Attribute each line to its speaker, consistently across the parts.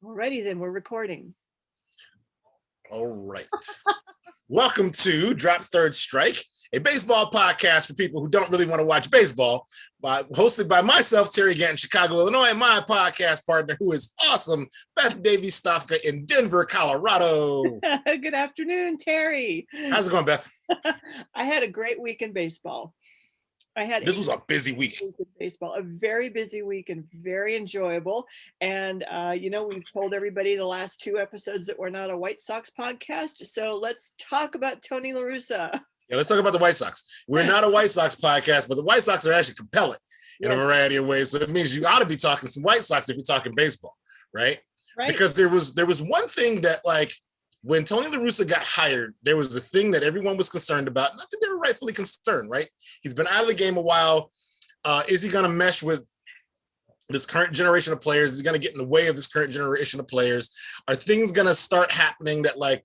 Speaker 1: Alrighty then, we're recording.
Speaker 2: All right. Welcome to Drop Third Strike, a baseball podcast for people who don't really want to watch baseball, hosted by myself, Terry Gantt, Chicago, Illinois, and my podcast partner, who is awesome, Beth Davies Stofka in Denver, Colorado.
Speaker 1: Good afternoon, Terry.
Speaker 2: How's it going, Beth?
Speaker 1: I had a great week in baseball.
Speaker 2: This was a busy week.
Speaker 1: Baseball, a very busy week and very enjoyable. And, we've told everybody the last two episodes that we're not a White Sox podcast. So let's talk about Tony La Russa.
Speaker 2: Yeah, let's talk about the White Sox. We're not a White Sox podcast, but the White Sox are actually compelling in a variety of ways. So it means you ought to be talking some White Sox if you're talking baseball, right? Because there was one thing that, like, when Tony La Russa got hired, there was a thing that everyone was concerned about. And I think they were rightfully concerned, right? He's been out of the game a while. Is he going to mesh with this current generation of players? Is he going to get in the way of this current generation of players? Are things going to start happening that, like,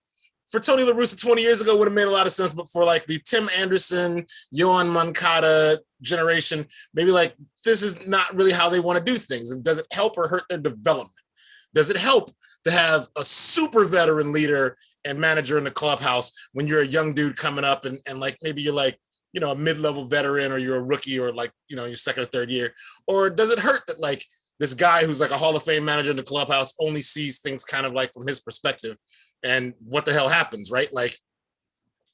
Speaker 2: for Tony La Russa 20 years ago would have made a lot of sense, but for, like, the Tim Anderson, Yoan Moncada generation, maybe, like, this is not really how they want to do things. And does it help or hurt their development? Does it help to have a super veteran leader and manager in the clubhouse when you're a young dude coming up and like maybe you're like, a mid-level veteran or you're a rookie or like, your second or third year? Or does it hurt that, like, this guy who's like a Hall of Fame manager in the clubhouse only sees things kind of like from his perspective, and what the hell happens, right? Like,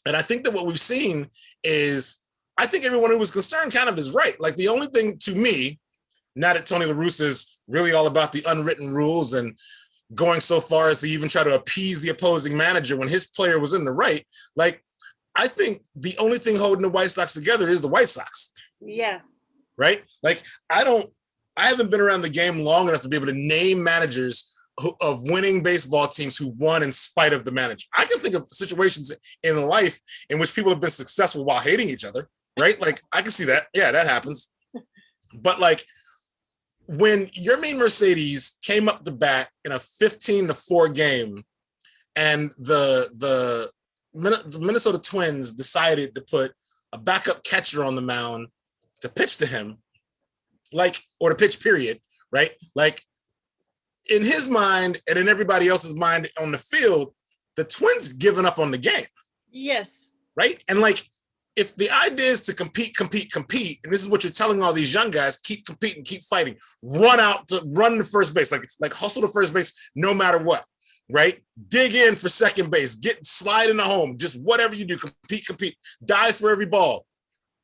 Speaker 2: and I think that what we've seen is, I think everyone who was concerned kind of is right. Like, the only thing to me, now that Tony La Russa is really all about the unwritten rules and going so far as to even try to appease the opposing manager when his player was in the right, like, I think the only thing holding the White Sox together is the White Sox.
Speaker 1: Yeah.
Speaker 2: Right? Like, I haven't been around the game long enough to be able to name managers of winning baseball teams who won in spite of the manager. I can think of situations in life in which people have been successful while hating each other, right? Like, I can see that. Yeah, that happens. But, like, when Yermin Mercedes came up to bat in a 15-4 game, and the Minnesota Twins decided to put a backup catcher on the mound to pitch to him, like, or to pitch, period, right? Like, in his mind and in everybody else's mind on the field, the Twins giving up on the game. Yes. Right? And, like, if the idea is to compete, and this is what you're telling all these young guys, keep competing, keep fighting, run to first base, like hustle to first base no matter what, right? Dig in for second base, slide into home, just whatever you do, compete, die for every ball.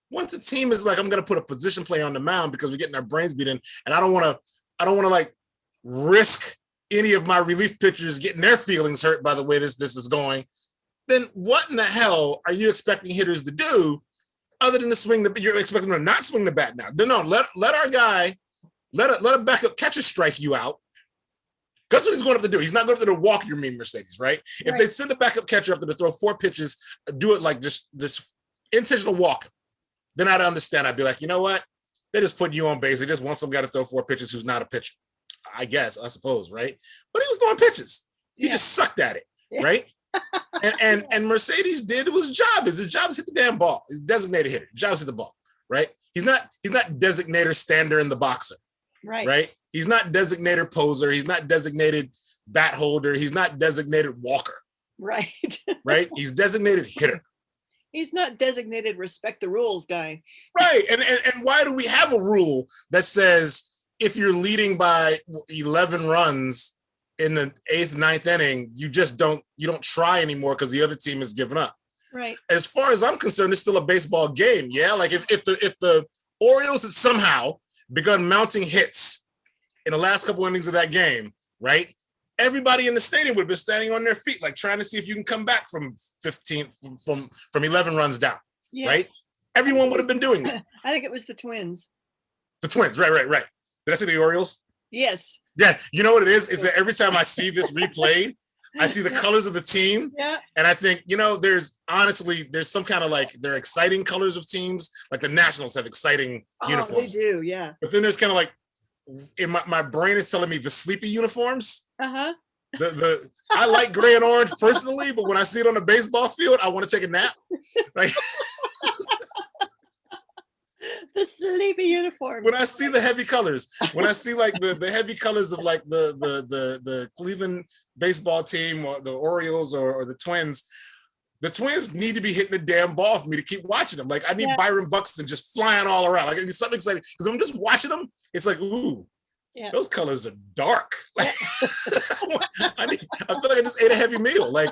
Speaker 2: Once a team is like, I'm going to put a position player on the mound because we're getting our brains beaten, and I don't want to like risk any of my relief pitchers getting their feelings hurt by the way this is going, then what in the hell are you expecting hitters to do other than to swing you're expecting them to not swing the bat now? No, let our guy, let a backup catcher strike you out. That's what he's going to have to do. He's not going to have to walk Yermin Mercedes, right? If they send the backup catcher up there to throw 4 pitches, do it like this intentional walk, then I'd understand. I'd be like, you know what? They just put you on base. They just want some guy to throw 4 pitches who's not a pitcher, I suppose, right? But he was throwing pitches. He just sucked at it, right? And Mercedes did his job. His job is hit the damn ball. He's a designated hitter. His job is hit the ball, right? He's not designator stander in the boxer, right? He's not designated poser. He's not designated bat holder. He's not designated walker, right? He's designated hitter.
Speaker 1: He's not designated respect the rules guy,
Speaker 2: right? And why do we have a rule that says if you're leading by 11 runs in the 8th, 9th inning, you don't try anymore because the other team has given up. Right. As far as I'm concerned, it's still a baseball game. Yeah. Like if the Orioles had somehow begun mounting hits in the last couple innings of that game, right? Everybody in the stadium would have been standing on their feet, like trying to see if you can come back from 11 runs down. Yeah. Right. Everyone would have been doing that.
Speaker 1: I think it was the Twins.
Speaker 2: The Twins. Right. Did I say the Orioles?
Speaker 1: Yes.
Speaker 2: Yeah, you know what it is that every time I see this replayed, I see the colors of the team, and I think, there's some kind of like, they're exciting colors of teams, like the Nationals have exciting uniforms.
Speaker 1: They do, yeah.
Speaker 2: But then there's kind of like, in my brain is telling me the sleepy uniforms. Uh-huh. I like gray and orange personally, but when I see it on the baseball field, I want to take a nap. Right?
Speaker 1: The The sleepy uniforms.
Speaker 2: When I see the heavy colors, when I see like the heavy colors of like the Cleveland baseball team or the Orioles or the Twins need to be hitting the damn ball for me to keep watching them. Like I need Byron Buxton just flying all around. Like I need something exciting because I'm just watching them. It's like, ooh, those colors are dark. Like, I feel like I just ate a heavy meal. Like,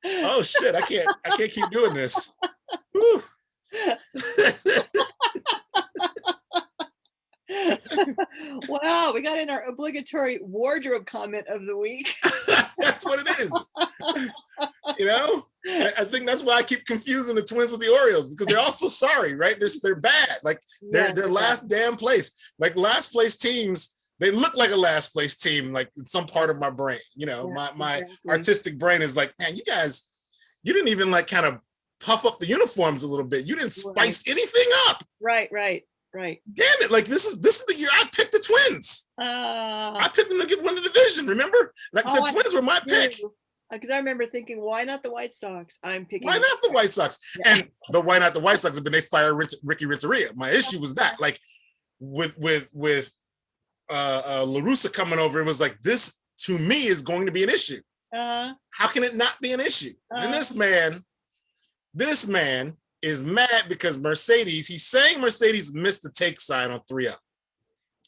Speaker 2: oh shit, I can't keep doing this. Whew.
Speaker 1: Wow, we got in our obligatory wardrobe comment of the week.
Speaker 2: That's what it is. You know, I think that's why I keep confusing the Twins with the Orioles because they're also sorry, right? They're bad. Like they're last damn place. Like last place teams, they look like a last place team. Like in some part of my brain, you know, my artistic brain is like, man, you didn't even like kind of puff up the uniforms a little bit. You didn't spice anything up. Right. Damn it! Like this is the year I picked the Twins. I picked them to win the division. Remember, like the Twins were my pick.
Speaker 1: Because I remember thinking, why not the White Sox? I'm picking.
Speaker 2: Why not the White Sox? Yeah. And why not the White Sox? But they fired Ricky Renteria. My issue was that, like, with La Russa coming over, it was like this to me is going to be an issue. How can it not be an issue? And this man is mad because he's saying Mercedes missed the take sign on 3-up.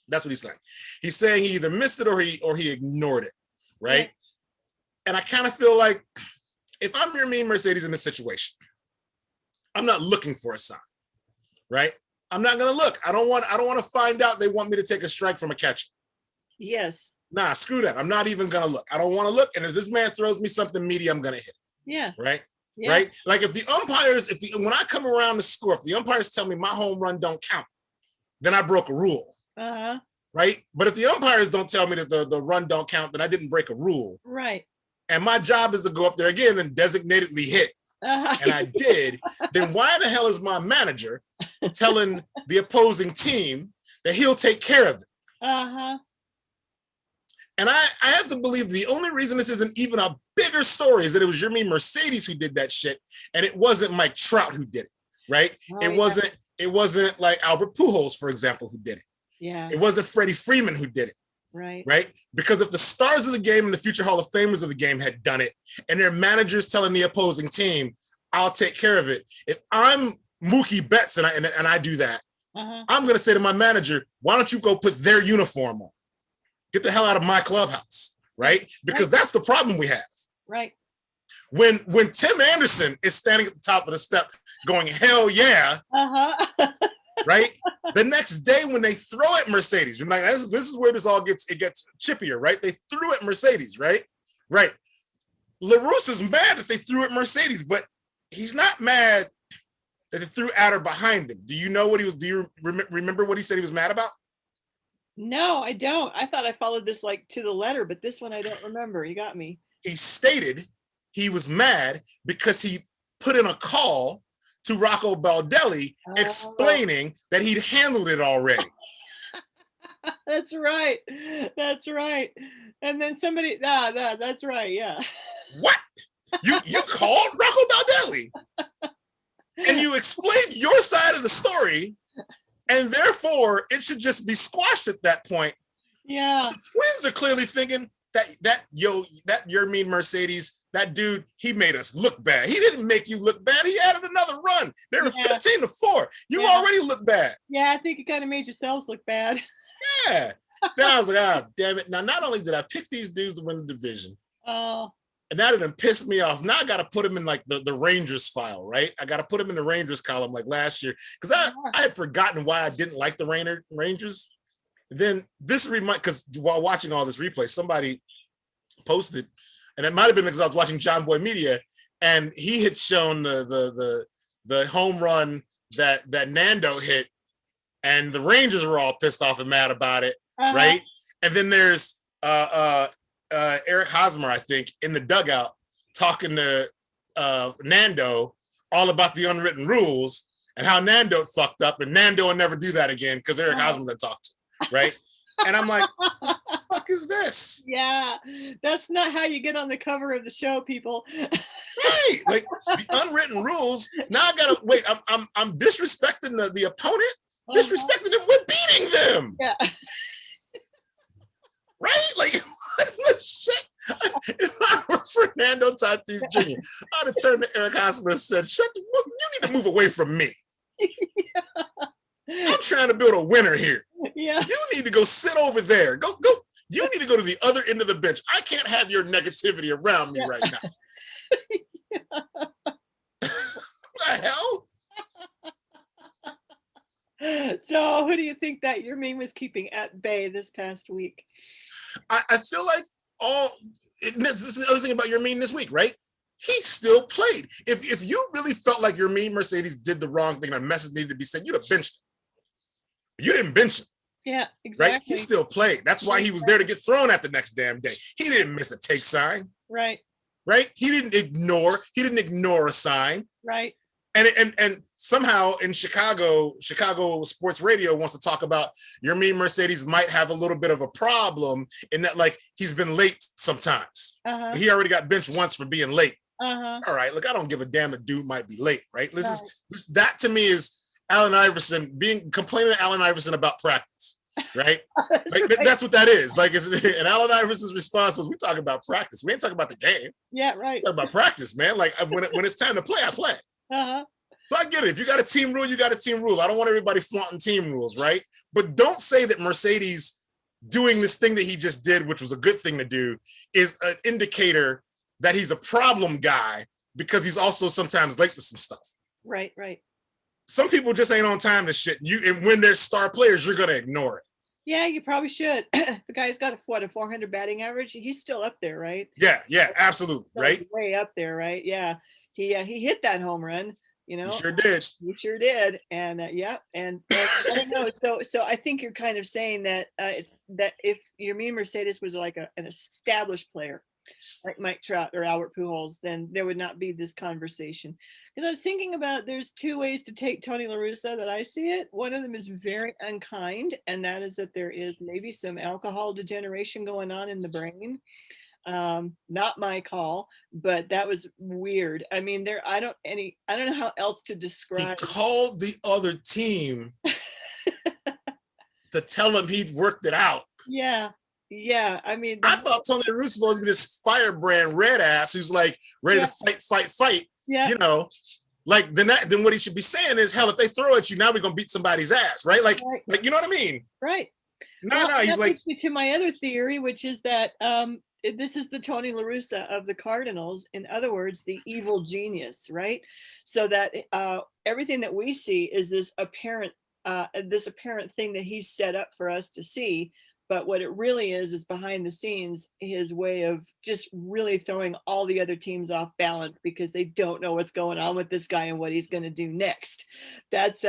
Speaker 2: That's what he's saying. He's saying he either missed it or he ignored it, right? Yeah. And I kind of feel like if I'm your mean Mercedes in this situation, I'm not looking for a sign, right? I'm not gonna look. I don't want to find out they want me to take a strike from a catcher.
Speaker 1: Yes.
Speaker 2: Nah, screw that. I'm not even gonna look. I don't want to look. And if this man throws me something meaty, I'm gonna hit.
Speaker 1: Yeah.
Speaker 2: Right. Yeah. Right? Like if the umpires, when I come around the score, if the umpires tell me my home run don't count, then I broke a rule. Right? But if the umpires don't tell me that the run don't count, then I didn't break a rule.
Speaker 1: Right.
Speaker 2: And my job is to go up there again and designatedly hit. And I did. Then why the hell is my manager telling the opposing team that he'll take care of it? And I have to believe the only reason this isn't even a bigger story is that it was Yermin Mercedes who did that shit, and it wasn't Mike Trout who did it, right? It wasn't like Albert Pujols, for example, who did it. Yeah. It wasn't Freddie Freeman who did it. Right? Because if the stars of the game and the future Hall of Famers of the game had done it, and their managers telling the opposing team, I'll take care of it. If I'm Mookie Betts and I do that, I'm gonna say to my manager, why don't you go put their uniform on? Get the hell out of my clubhouse, right? Because that's the problem we have. Right. When Tim Anderson is standing at the top of the step going, hell yeah, right? The next day when they throw at Mercedes, like, this is where this all gets chippier, right? They threw at Mercedes, right? Right. La Russa's mad that they threw at Mercedes, but he's not mad that they threw at or behind him. Do you know what he was? Do you remember what he said he was mad about?
Speaker 1: No, I don't. I thought I followed this like to the letter, but this one I don't remember. You got me.
Speaker 2: He stated he was mad because he put in a call to Rocco Baldelli explaining that he'd handled it already.
Speaker 1: That's right. That's right. And then somebody, that's right. Yeah.
Speaker 2: What? You called Rocco Baldelli and you explained your side of the story, and therefore it should just be squashed at that point. Yeah. The Twins are clearly thinking that Yermin Mercedes, that dude, he made us look bad. He didn't make you look bad. He added another run. They were 15-4. You already look bad.
Speaker 1: Yeah, I think it kind of made yourselves look bad.
Speaker 2: Yeah. Then I was like, damn it. Now, not only did I pick these dudes to win the division, and that didn't piss me off. Now I got to put them in like the Rangers file, right? I got to put them in the Rangers column like last year because I had forgotten why I didn't like the Rangers. And then this because while watching all this replay, somebody posted, and it might have been because I was watching John Boy Media, and he had shown the home run that Nando hit, and the Rangers were all pissed off and mad about it, right? And then there's Eric Hosmer, I think, in the dugout talking to Nando all about the unwritten rules and how Nando fucked up, and Nando will never do that again because Eric Hosmer done talked to him, right? And I'm like, what the fuck is this?
Speaker 1: Yeah, that's not how you get on the cover of the show, people.
Speaker 2: Right, like the unwritten rules. Now I gotta wait. I'm disrespecting the opponent. disrespecting them. We're beating them.
Speaker 1: Yeah.
Speaker 2: Right? Like, what the shit? If I were Fernando Tatis Jr., I'd have turned to Eric Hosmer and said, you need to move away from me. I'm trying to build a winner here.
Speaker 1: Yeah.
Speaker 2: You need to go sit over there. Go. You need to go to the other end of the bench. I can't have your negativity around me right now. What the hell?
Speaker 1: So who do you think that your meme was keeping at bay this past week?
Speaker 2: I feel like this is the other thing about your meme this week, right? He still played. If you really felt like your meme Mercedes did the wrong thing and a message needed to be sent, you'd have benched him. You didn't bench him.
Speaker 1: Yeah, exactly.
Speaker 2: Right? He still played. That's why he was there to get thrown at the next damn day. He didn't miss a take sign.
Speaker 1: Right.
Speaker 2: Right? He didn't ignore a sign.
Speaker 1: Right.
Speaker 2: And somehow in Chicago sports radio wants to talk about your meme Mercedes might have a little bit of a problem in that, like, he's been late sometimes. He already got benched once for being late. All right, look, I don't give a damn the dude might be late, right? That to me is Allen Iverson complaining to Allen Iverson about practice, right? That's what that is. Like, and Allen Iverson's response was, "We talking about practice. We ain't talking about the game.
Speaker 1: Yeah, right.
Speaker 2: We're talking about practice, man. Like, when it's time to play, I play." So I get it. If you got a team rule, you got a team rule. I don't want everybody flaunting team rules, right? But don't say that Mercedes doing this thing that he just did, which was a good thing to do, is an indicator that he's a problem guy, because he's also sometimes late to some stuff.
Speaker 1: Right, right.
Speaker 2: Some people just ain't on time to shit. And when they're star players, you're gonna ignore it.
Speaker 1: Yeah, you probably should. The guy's got a 400 batting average. He's still up there, right?
Speaker 2: Yeah, absolutely, right?
Speaker 1: Way up there, right? Yeah, he hit that home run. You know,
Speaker 2: he sure did.
Speaker 1: He sure did, and yeah, and I don't know. So I think you're kind of saying that that if your meme Mercedes was like an established player, like Mike Trout or Albert Pujols, then there would not be this conversation. Because I was thinking about, there's two ways to take Tony La Russa that I see it. One of them is very unkind, and that is that there is maybe some alcohol degeneration going on in the brain. Not my call, but that was weird. I mean, I don't know how else to describe.
Speaker 2: He called the other team to tell him he'd worked it out.
Speaker 1: Yeah, I mean,
Speaker 2: I thought Tony La Russa was gonna be this firebrand red ass who's like ready to fight.
Speaker 1: Yeah.
Speaker 2: You know, like then what he should be saying is, hell, if they throw at you, now we're gonna beat somebody's ass, right? Like you know what I mean?
Speaker 1: Right.
Speaker 2: No, he's like,
Speaker 1: to my other theory, which is that this is the Tony La Russa of the Cardinals. In other words, the evil genius, right? So that everything that we see is this apparent thing that he's set up for us to see. But what it really is behind the scenes, his way of just really throwing all the other teams off balance because they don't know what's going on with this guy and what he's going to do next. That's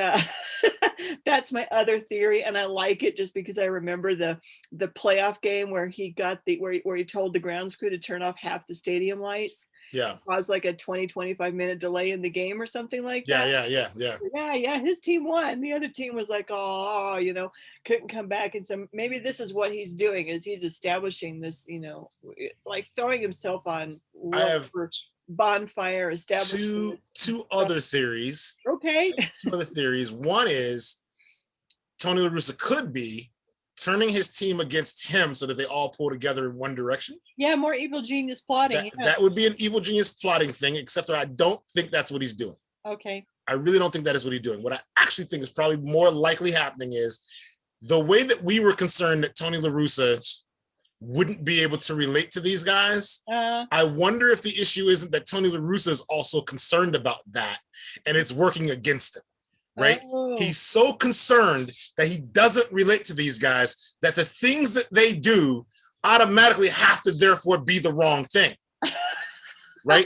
Speaker 1: that's my other theory, and I like it just because I remember the playoff game where he got where he told the grounds crew to turn off half the stadium lights.
Speaker 2: Yeah.
Speaker 1: Caused like a 20-25 minute delay in the game or something like that. Yeah. His team won. The other team was like, oh, couldn't come back. And so maybe this is what he's doing, is he's establishing this, like throwing himself on bonfire, establishing
Speaker 2: two other theories.
Speaker 1: Okay.
Speaker 2: Two other theories. One is Tony La Russa could be turning his team against him so that they all pull together in one direction.
Speaker 1: Yeah, more evil genius plotting.
Speaker 2: That would be an evil genius plotting thing, except that I don't think that's what he's doing.
Speaker 1: Okay.
Speaker 2: I really don't think that is what he's doing. What I actually think is probably more likely happening is the way that we were concerned that Tony La Russa wouldn't be able to relate to these guys. I wonder if the issue isn't that Tony La Russa is also concerned about that and it's working against him. Right? Oh. He's so concerned that he doesn't relate to these guys that the things that they do automatically have to therefore be the wrong thing. Right?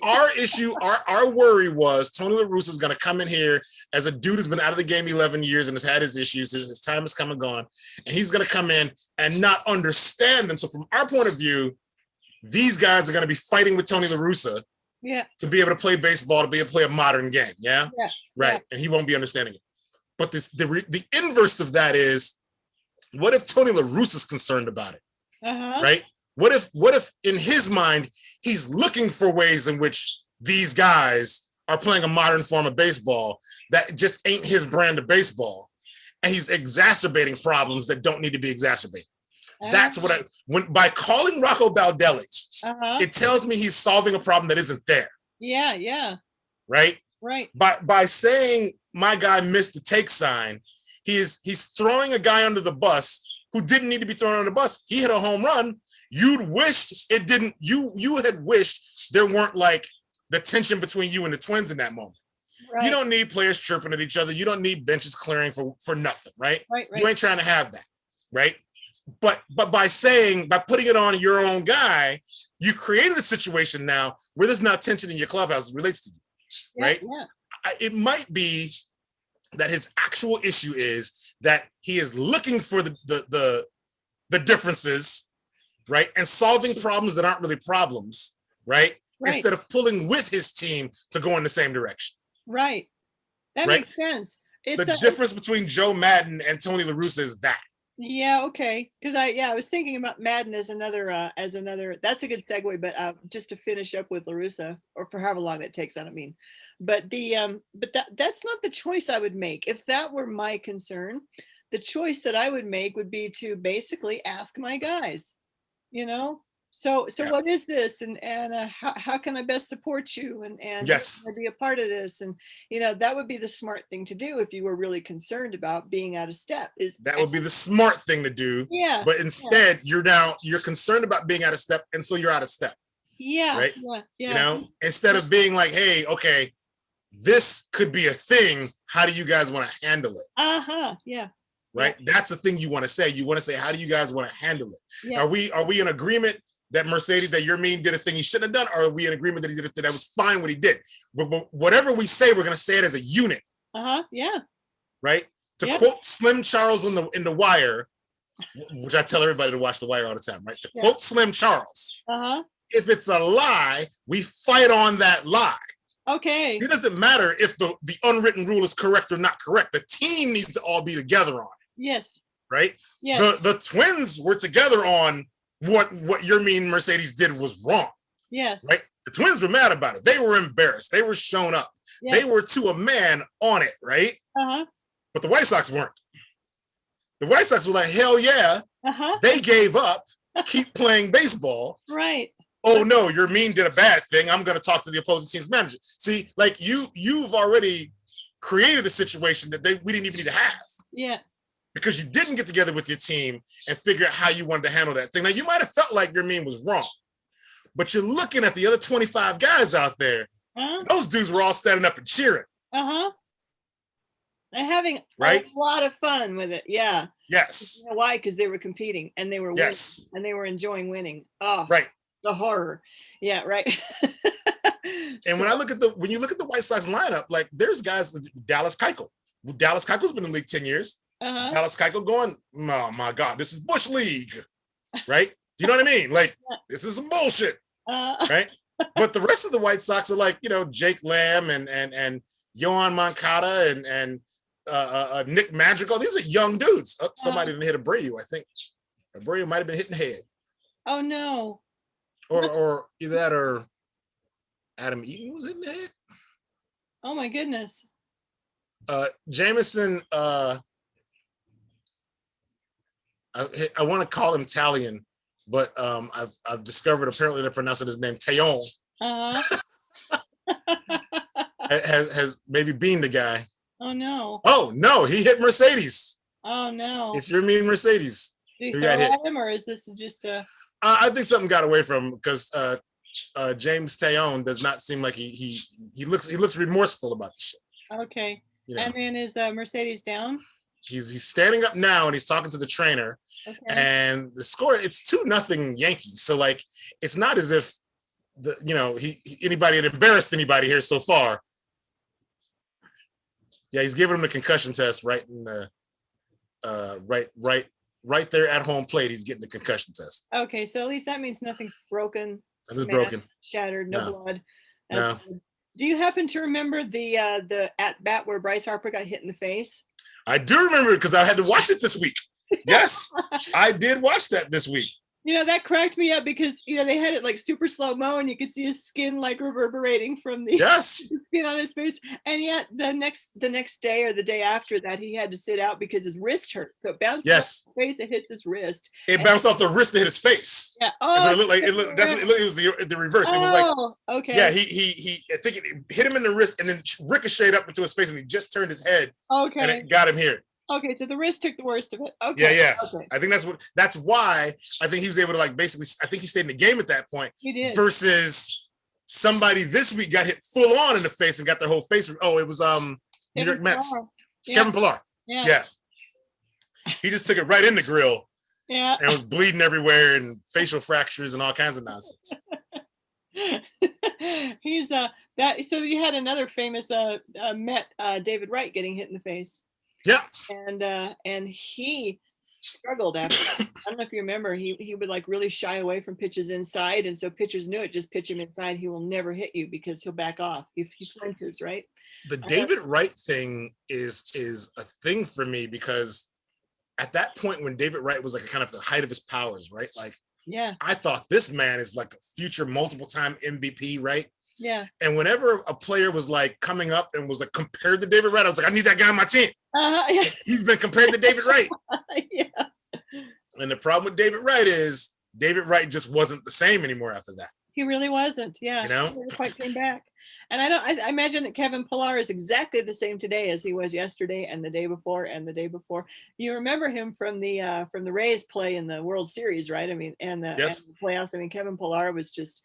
Speaker 2: Our worry was Tony La Russa is going to come in here as a dude who's been out of the game 11 years and has had his issues. His time has come and gone. And he's going to come in and not understand them. So from our point of view, these guys are going to be fighting with Tony La Russa.
Speaker 1: Yeah.
Speaker 2: To be able to play baseball, to be able to play a modern game. Yeah. Right. Yeah. And he won't be understanding it. But the inverse of that is, what if Tony La Russa is concerned about it? Right? What if in his mind, he's looking for ways in which these guys are playing a modern form of baseball that just ain't his brand of baseball. And he's exacerbating problems that don't need to be exacerbated. That's what by calling Rocco Baldelli, it tells me he's solving a problem that isn't there.
Speaker 1: Yeah, yeah.
Speaker 2: Right?
Speaker 1: Right.
Speaker 2: By saying my guy missed the take sign, he's throwing a guy under the bus who didn't need to be thrown under the bus. He hit a home run. You'd wished it didn't, you had wished there weren't like the tension between you and the Twins in that moment. Right. You don't need players chirping at each other. You don't need benches clearing for nothing, right?
Speaker 1: Right.
Speaker 2: You ain't trying to have that, right? But by putting it on your own guy, you created a situation now where there's not tension in your clubhouse as it relates to you, right? Yeah. It might be that his actual issue is that he is looking for the differences, right? And solving problems that aren't really problems, right? Instead of pulling with his team to go in the same direction. Right.
Speaker 1: That makes sense.
Speaker 2: The difference between Joe Madden and Tony La Russa is that.
Speaker 1: Yeah, okay. Because I was thinking about Madden as another that's a good segue, but just to finish up with La Russa, or for however long that takes, I don't mean. But that's not the choice I would make. If that were my concern, the choice that I would make would be to basically ask my guys, So what is this, and how can I best support you, and
Speaker 2: yes,
Speaker 1: be a part of this, and that would be the smart thing to do if you were really concerned about being out of step.
Speaker 2: That would be the smart thing to do.
Speaker 1: Yeah.
Speaker 2: But instead, you're concerned about being out of step, and so you're out of step.
Speaker 1: Yeah.
Speaker 2: Right.
Speaker 1: Yeah.
Speaker 2: Instead of being like, hey, okay, this could be a thing. How do you guys want to handle it?
Speaker 1: Yeah.
Speaker 2: Right. Yeah. That's the thing you want to say. You want to say, how do you guys want to handle it?
Speaker 1: Yeah.
Speaker 2: Are we in agreement that that your mean did a thing he shouldn't have done, or are we in agreement that he did a thing that was fine what he did? But whatever we say, we're going to say it as a unit.
Speaker 1: Yeah.
Speaker 2: Right. To quote Slim Charles in the Wire, which I tell everybody to watch The Wire all the time. Right. To quote Slim Charles. If it's a lie, we fight on that lie.
Speaker 1: Okay.
Speaker 2: It doesn't matter if the unwritten rule is correct or not correct. The team needs to all be together on it.
Speaker 1: Yes.
Speaker 2: Right.
Speaker 1: Yes.
Speaker 2: The Twins were together on what your mean Mercedes did was wrong.
Speaker 1: Yes.
Speaker 2: Right? The Twins were mad about it. They were embarrassed. They were shown up. Yes. They were to a man on it, right? But the White Sox weren't. The White Sox were like, hell yeah. They gave up. Keep playing baseball.
Speaker 1: Right.
Speaker 2: Oh no, your mean did a bad thing. I'm going to talk to the opposing team's manager. See, like you've already created a situation that we didn't even need to have.
Speaker 1: Yeah.
Speaker 2: Because you didn't get together with your team and figure out how you wanted to handle that thing. Now, you might have felt like your meme was wrong, but you're looking at the other 25 guys out there. Those dudes were all standing up and cheering.
Speaker 1: And having a lot of fun with it. Yeah.
Speaker 2: Yes.
Speaker 1: You know why? Because they were competing and they were winning, and they were enjoying winning. Oh,
Speaker 2: right.
Speaker 1: The horror. Yeah, right.
Speaker 2: And when you look at the White Sox lineup, like there's guys, Dallas Keuchel. Dallas Keuchel's been in the league 10 years. Dallas Keuchel going, oh my God, this is Bush League, right? Do you know what I mean? Like, this is some bullshit, right? But the rest of the White Sox are like, Jake Lamb and Yohan Moncada and Nick Madrigal. These are young dudes. Oh, somebody didn't hit Abreu, I think. Abreu might have been hitting the head.
Speaker 1: Oh, no.
Speaker 2: Or either that or Adam Eaton was hitting the head.
Speaker 1: Oh, my goodness.
Speaker 2: Jameson, I want to call him Italian, but I've discovered apparently they're pronouncing his name Tayon. Has maybe beamed the guy.
Speaker 1: Oh no!
Speaker 2: Oh no! He hit Mercedes.
Speaker 1: Oh no!
Speaker 2: It's your mean Mercedes.
Speaker 1: Did he throw at him, or is this just a?
Speaker 2: I think something got away from him because James Tayon does not seem like he looks remorseful about the shit.
Speaker 1: Okay. And then is Mercedes down?
Speaker 2: He's standing up now and he's talking to the trainer. Okay. And the score, it's 2-0 Yankees. So like, it's not as if anybody had embarrassed anybody here so far. Yeah, he's giving him the concussion test right in the right there at home plate. He's getting the concussion test.
Speaker 1: Okay, so at least that means nothing's broken.
Speaker 2: Nothing's broken.
Speaker 1: Shattered, no blood.
Speaker 2: No.
Speaker 1: Do you happen to remember the at bat where Bryce Harper got hit in the face?
Speaker 2: I do remember it because I had to watch it this week. Yes, I did watch that this week.
Speaker 1: You know, that cracked me up because, you know, they had it like super slow mo and you could see his skin like reverberating from the
Speaker 2: Yes.
Speaker 1: skin on his face. And yet the next day or the day after that, he had to sit out because his wrist hurt. So it bounces off
Speaker 2: Yes.
Speaker 1: his face, it hits his wrist.
Speaker 2: It bounced off the wrist to hit his face.
Speaker 1: Yeah.
Speaker 2: That's what
Speaker 1: Oh,
Speaker 2: it looked like. It looked, that's what it looked, it was the reverse. It was like,
Speaker 1: okay.
Speaker 2: yeah, I think it hit him in the wrist and then ricocheted up into his face and he just turned his head and it got him here.
Speaker 1: Okay, so the wrist took the worst of it. Okay.
Speaker 2: Yeah, yeah.
Speaker 1: Okay.
Speaker 2: I think that's why I think he was able to like basically, I think he stayed in the game at that point.
Speaker 1: He did.
Speaker 2: Versus somebody this week got hit full on in the face and got their whole face. Oh, it was New York Mets. Yeah. Kevin Pillar. Yeah. He just took it right in the grill.
Speaker 1: Yeah.
Speaker 2: And was bleeding everywhere and facial fractures and all kinds of nonsense.
Speaker 1: He's that. So you had another famous Met, David Wright, getting hit in the face.
Speaker 2: Yeah.
Speaker 1: And he struggled after. I don't know if you remember, he would like really shy away from pitches inside, and so pitchers knew it. Just pitch him inside, he will never hit you because he'll back off if he flinches, right?
Speaker 2: The David Wright thing is a thing for me because at that point when David Wright was like kind of the height of his powers, right? Like,
Speaker 1: yeah,
Speaker 2: I thought this man is like a future multiple time MVP, right?
Speaker 1: Yeah.
Speaker 2: And whenever a player was like coming up and was like compared to David Wright, I was like, I need that guy on my team.
Speaker 1: Yeah.
Speaker 2: He's been compared to David Wright.
Speaker 1: Yeah.
Speaker 2: And the problem with David Wright is David Wright just wasn't the same anymore after that.
Speaker 1: He really wasn't. Yeah.
Speaker 2: You know?
Speaker 1: He never quite came back. And I imagine that Kevin Pillar is exactly the same today as he was yesterday and the day before and the day before. You remember him from the Rays play in the World Series, right? I mean, and the playoffs. I mean, Kevin Pillar was just,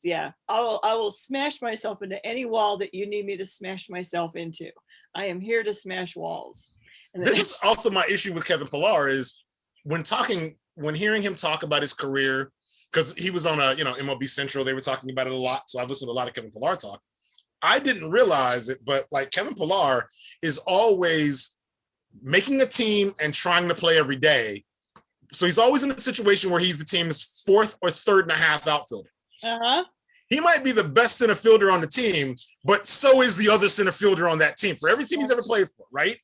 Speaker 1: yeah. I will smash myself into any wall that you need me to smash myself into. I am here to smash walls. And
Speaker 2: this is also my issue with Kevin Pillar is when hearing him talk about his career, because he was on MLB Central, they were talking about it a lot. So I've listened to a lot of Kevin Pillar talk. I didn't realize it, but like Kevin Pillar is always making a team and trying to play every day. So he's always in a situation where he's the team's fourth or third and a half outfielder. He might be the best center fielder on the team, but so is the other center fielder on that team for every team he's ever played for, right?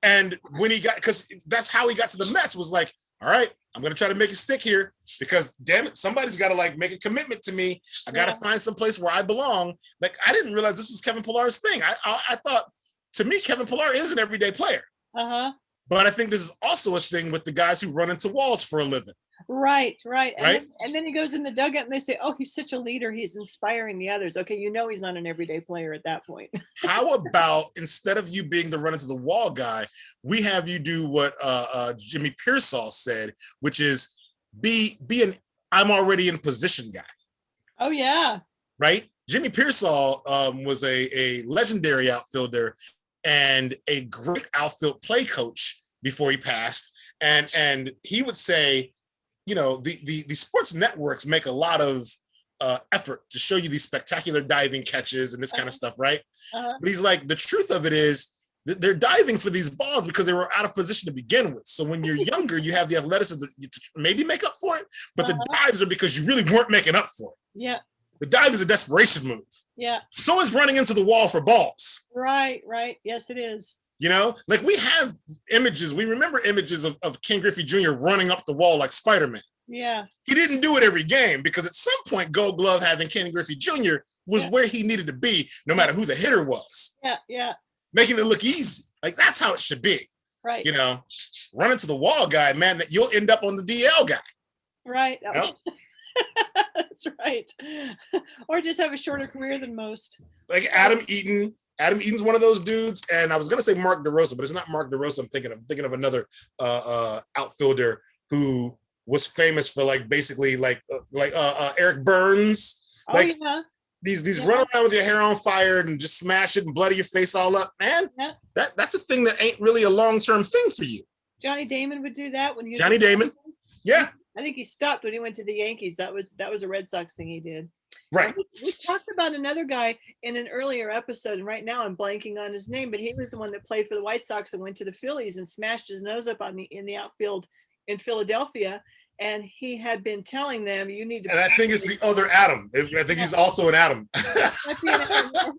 Speaker 2: And when because that's how he got to the Mets, was like, all right, I'm going to try to make it stick here because damn it, somebody's got to like make a commitment to me. I got to find some place where I belong. Like, I didn't realize this was Kevin Pillar's thing. I thought, to me, Kevin Pillar is an everyday player. But I think this is also a thing with the guys who run into walls for a living.
Speaker 1: Right. And then he goes in the dugout and they say, oh, he's such a leader. He's inspiring the others. Okay, he's not an everyday player at that point.
Speaker 2: How about instead of you being the run into the wall guy, we have you do what Jimmy Pearsall said, which is be an I'm already in position guy.
Speaker 1: Oh, yeah.
Speaker 2: Right? Jimmy Pearsall was a legendary outfielder and a great outfield play coach before he passed. And he would say, the sports networks make a lot of effort to show you these spectacular diving catches and this kind of stuff, right? But he's like, the truth of it is they're diving for these balls because they were out of position to begin with. So when you're younger, you have the athleticism to maybe make up for it, but the dives are because you really weren't making up for it.
Speaker 1: Yeah.
Speaker 2: The dive is a desperation move.
Speaker 1: Yeah.
Speaker 2: So is running into the wall for balls.
Speaker 1: Right. Yes, it is.
Speaker 2: Like we have images. We remember images of Ken Griffey Jr. running up the wall like Spider-Man.
Speaker 1: Yeah.
Speaker 2: He didn't do it every game because at some point Gold Glove having Ken Griffey Jr. was where he needed to be, no matter who the hitter was.
Speaker 1: Yeah.
Speaker 2: Making it look easy. Like that's how it should be.
Speaker 1: Right.
Speaker 2: Run into the wall guy, man, that you'll end up on the DL guy.
Speaker 1: Right. That's right. Or just have a shorter career than most.
Speaker 2: Like Adam Eaton. Adam Eaton's one of those dudes, and I was gonna say Mark DeRosa, but it's not Mark DeRosa. I'm thinking of another outfielder who was famous for basically Eric Burns. These run around with your hair on fire and just smash it and bloody your face all up, man. Yeah. That's a thing that ain't really a long-term thing for you.
Speaker 1: Johnny Damon would do that when he was
Speaker 2: Johnny Damon. Yeah.
Speaker 1: I think he stopped when he went to the Yankees. That was a Red Sox thing he did.
Speaker 2: Right.
Speaker 1: We talked about another guy in an earlier episode, and right now I'm blanking on his name, but he was the one that played for the White Sox and went to the Phillies and smashed his nose up in the outfield in Philadelphia. and he had been telling them, you need to.
Speaker 2: And I think it's the other Adam. I think he's also an Adam.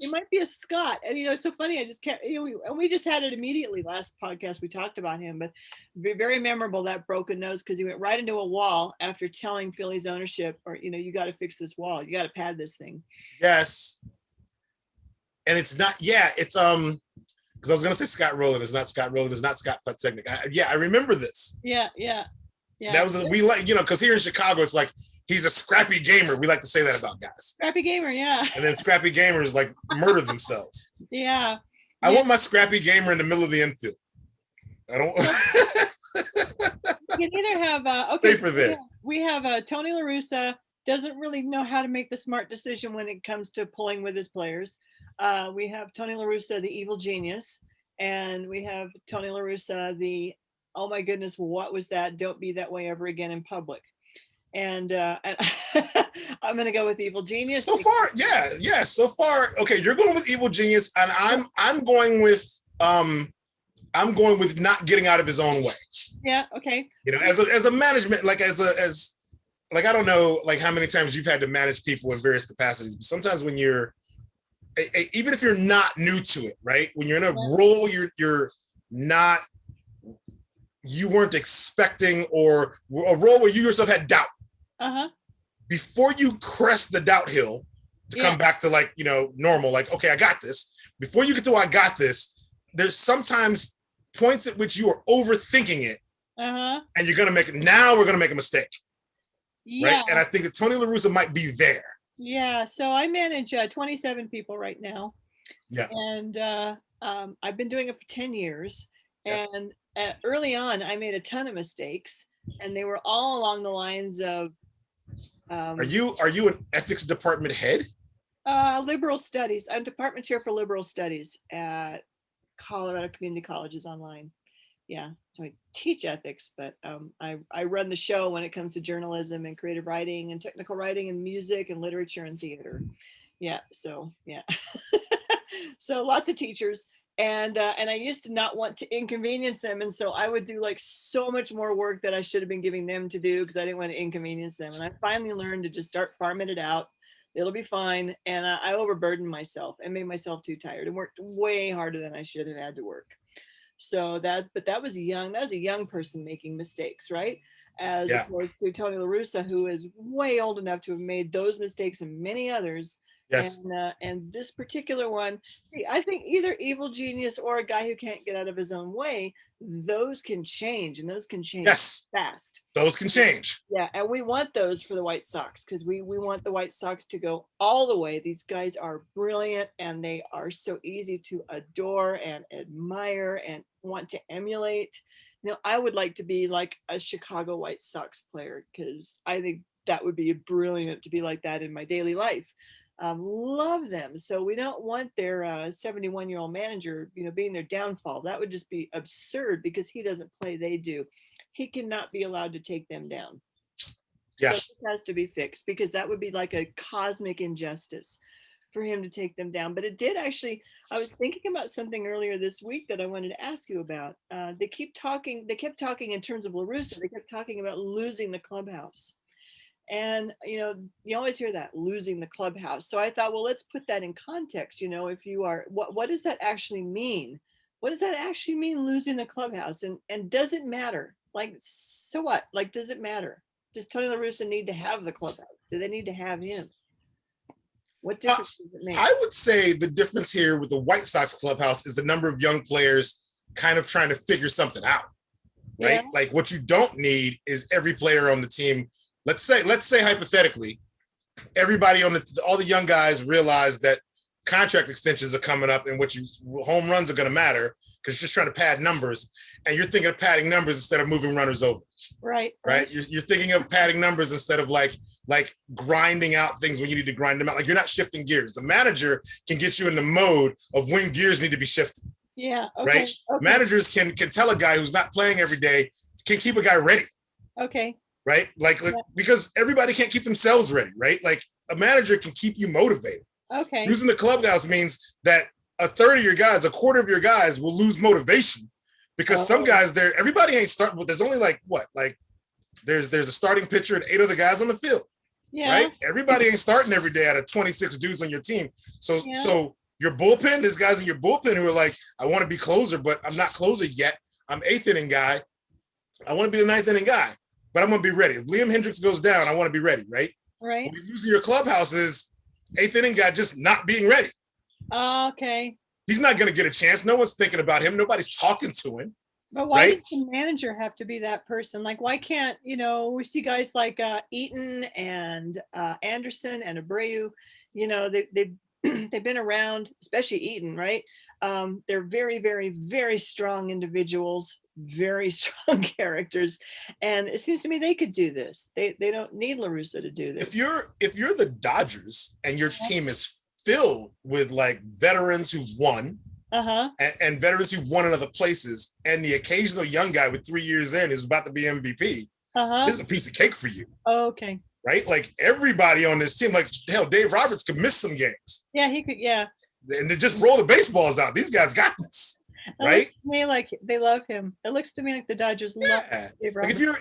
Speaker 1: He might be a Scott. And, it's so funny. I just can't, and we just had it immediately last podcast. We talked about him, but very memorable, that broken nose, because he went right into a wall after telling Philly's ownership, or, you got to fix this wall. You got to pad this thing.
Speaker 2: Yes. And it's not, it's, because I was going to say Scott Rowland. It's not Scott Rowland. It's not Scott Putseknik. I remember this.
Speaker 1: Yeah.
Speaker 2: That was, we like, because here in Chicago, it's like, he's a scrappy gamer. We like to say that about guys.
Speaker 1: Scrappy gamer, yeah.
Speaker 2: And then scrappy gamers like murder themselves.
Speaker 1: Yeah.
Speaker 2: I want my scrappy gamer in the middle of the infield. I don't.
Speaker 1: You can either have, okay.
Speaker 2: Safer there.
Speaker 1: We have Tony La Russa, doesn't really know how to make the smart decision when it comes to pulling with his players. We have Tony La Russa, the evil genius. And we have Tony La Russa, the, oh my goodness, what was that? Don't be that way ever again in public. And I'm going to go with evil genius.
Speaker 2: So far, yeah. So far, okay. You're going with evil genius, and I'm going with not getting out of his own way.
Speaker 1: Yeah. Okay.
Speaker 2: As a management, like as I don't know, like how many times you've had to manage people in various capacities, but sometimes when you're even if you're not new to it, right? When you're in a role, you're not. You weren't expecting, or a role where you yourself had doubt. Before you crest the doubt hill to come back to like, normal, like, okay, I got this. Before you get to I got this, there's sometimes points at which you are overthinking it. And you're going to we're going to make a mistake. Yeah. Right. And I think that Tony La Russa might be there.
Speaker 1: Yeah. So I manage 27 people right now.
Speaker 2: Yeah.
Speaker 1: And I've been doing it for 10 years. Yeah. And early on, I made a ton of mistakes, and they were all along the lines of.
Speaker 2: Are you an ethics department head?
Speaker 1: Liberal studies. I'm department chair for liberal studies at Colorado Community Colleges online. Yeah, so I teach ethics, but I run the show when it comes to journalism and creative writing and technical writing and music and literature and theater. Yeah, so yeah, so lots of teachers. And I used to not want to inconvenience them. And so I would do like so much more work that I should have been giving them to do because I didn't want to inconvenience them. And I finally learned to just start farming it out. It'll be fine. And I overburdened myself and made myself too tired and worked way harder than I should have had to work. So that was a young person making mistakes, right? As opposed to Tony La Russa, who is way old enough to have made those mistakes and many others.
Speaker 2: Yes.
Speaker 1: And this particular one, I think either evil genius or a guy who can't get out of his own way, those can change, and those can change fast.
Speaker 2: Those can change.
Speaker 1: Yeah, and we want those for the White Sox because we want the White Sox to go all the way. These guys are brilliant, and they are so easy to adore and admire and want to emulate. I would like to be like a Chicago White Sox player because I think that would be brilliant to be like that in my daily life. Love them. So we don't want their 71-year-old manager, being their downfall. That would just be absurd because he doesn't play, they do. He cannot be allowed to take them down.
Speaker 2: Yeah.
Speaker 1: So it has to be fixed because that would be like a cosmic injustice for him to take them down. But it did actually, I was thinking about something earlier this week that I wanted to ask you about. They kept talking in terms of La Russa. They kept talking about losing the clubhouse. And, you always hear that, losing the clubhouse. So I thought, well, let's put that in context. If you are, what does that actually mean? What does that actually mean, losing the clubhouse? And does it matter? Like, so what? Like, does it matter? Does Tony La Russa need to have the clubhouse? Do they need to have him? What difference does it make?
Speaker 2: I would say the difference here with the White Sox clubhouse is the number of young players kind of trying to figure something out, right? Yeah. Like what you don't need is every player on the team. Let's say hypothetically, everybody all the young guys realize that contract extensions are coming up and home runs are going to matter because you're just trying to pad numbers, and you're thinking of padding numbers instead of moving runners over.
Speaker 1: Right.
Speaker 2: You're thinking of padding numbers instead of like grinding out things when you need to grind them out. Like you're not shifting gears. The manager can get you in the mode of when gears need to be shifted.
Speaker 1: Yeah. Okay.
Speaker 2: Right. Okay. Managers can tell a guy who's not playing every day, can keep a guy ready.
Speaker 1: Okay.
Speaker 2: Right? Because everybody can't keep themselves ready, right? Like a manager can keep you motivated.
Speaker 1: Okay.
Speaker 2: Losing the clubhouse means that a third of your guys, a quarter of your guys will lose motivation because some guys everybody ain't starting with, there's only like there's a starting pitcher and 8 other guys on the field.
Speaker 1: Yeah.
Speaker 2: Right? Everybody ain't starting every day out of 26 dudes on your team. So your bullpen, there's guys in your bullpen who are like, I want to be closer, but I'm not closer yet. I'm 8th inning guy. I want to be the 9th inning guy, but I'm going to be ready. If Liam Hendricks goes down, I want to be ready, right?
Speaker 1: Right.
Speaker 2: What you use in your clubhouse is 8th inning guy just not being ready.
Speaker 1: Okay.
Speaker 2: He's not going to get a chance. No one's thinking about him. Nobody's talking to him.
Speaker 1: But why
Speaker 2: right?
Speaker 1: does the manager have to be that person? Like, why can't, we see guys like Eaton and Anderson and Abreu, they've been around, especially Eaton, right? They're very, very, very strong individuals, very strong characters. And it seems to me they could do this. They don't need La Russa to do this.
Speaker 2: If you're the Dodgers and your team is filled with like veterans who've won, and veterans who won in other places, and the occasional young guy with 3 years in who's about to be MVP, this is a piece of cake for you.
Speaker 1: Okay.
Speaker 2: Right? Like everybody on this team, like hell, Dave Roberts could miss some games.
Speaker 1: Yeah, he could. Yeah.
Speaker 2: And they just roll the baseballs out. These guys got this. Right?
Speaker 1: Looks to me like they love him. It looks to me like the Dodgers love Dave Roberts.
Speaker 2: Like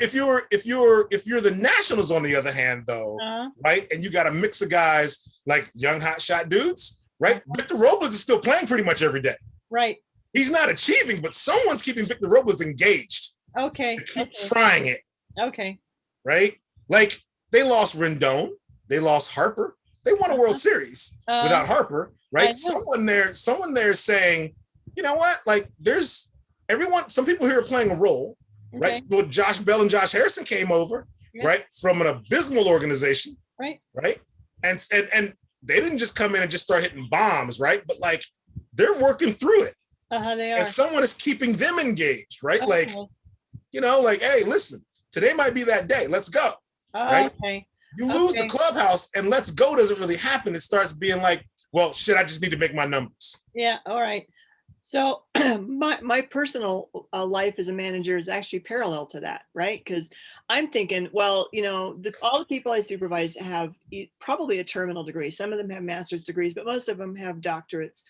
Speaker 2: if you're the Nationals, on the other hand, though, right, and you got a mix of guys like young hotshot dudes. Right? Victor Robles is still playing pretty much every day.
Speaker 1: Right.
Speaker 2: He's not achieving, but someone's keeping Victor Robles engaged.
Speaker 1: Okay.
Speaker 2: Keep trying it.
Speaker 1: Okay.
Speaker 2: Right? Like they lost Rendon. They lost Harper. They won a World Series without Harper. Right? Someone there saying, you know what? Like there's some people here are playing a role. Okay. Right? Well, Josh Bell and Josh Harrison came over, right? From an abysmal organization.
Speaker 1: Right.
Speaker 2: Right? And they didn't just come in and just start hitting bombs, right? But like they're working through it.
Speaker 1: They are.
Speaker 2: And someone is keeping them engaged, right? Like, like, hey, listen, today might be that day. Let's go. Right?
Speaker 1: Okay.
Speaker 2: You lose the clubhouse and let's go doesn't really happen. It starts being like, well, shit, I just need to make my numbers.
Speaker 1: Yeah. All right. So my personal life as a manager is actually parallel to that, right? Because I'm thinking, well, all the people I supervise have probably a terminal degree. Some of them have master's degrees, but most of them have doctorates.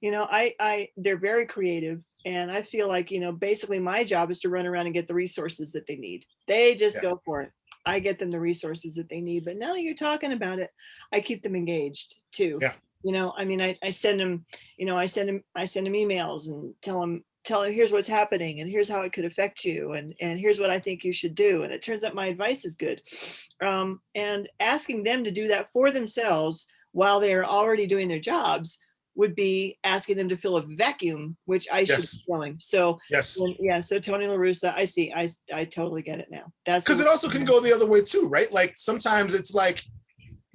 Speaker 1: They're very creative, and I feel like, basically my job is to run around and get the resources that they need. They just go for it. I get them the resources that they need. But now that you're talking about it, I keep them engaged too.
Speaker 2: Yeah.
Speaker 1: I send them, I send them emails and tell them, here's what's happening and here's how it could affect you. And here's what I think you should do. And it turns out my advice is good. And asking them to do that for themselves while they are already doing their jobs would be asking them to fill a vacuum, which I should be filling. So so Tony La Russa, I see, I totally get it now. That's
Speaker 2: because it also can go the other way too, right? Like sometimes it's like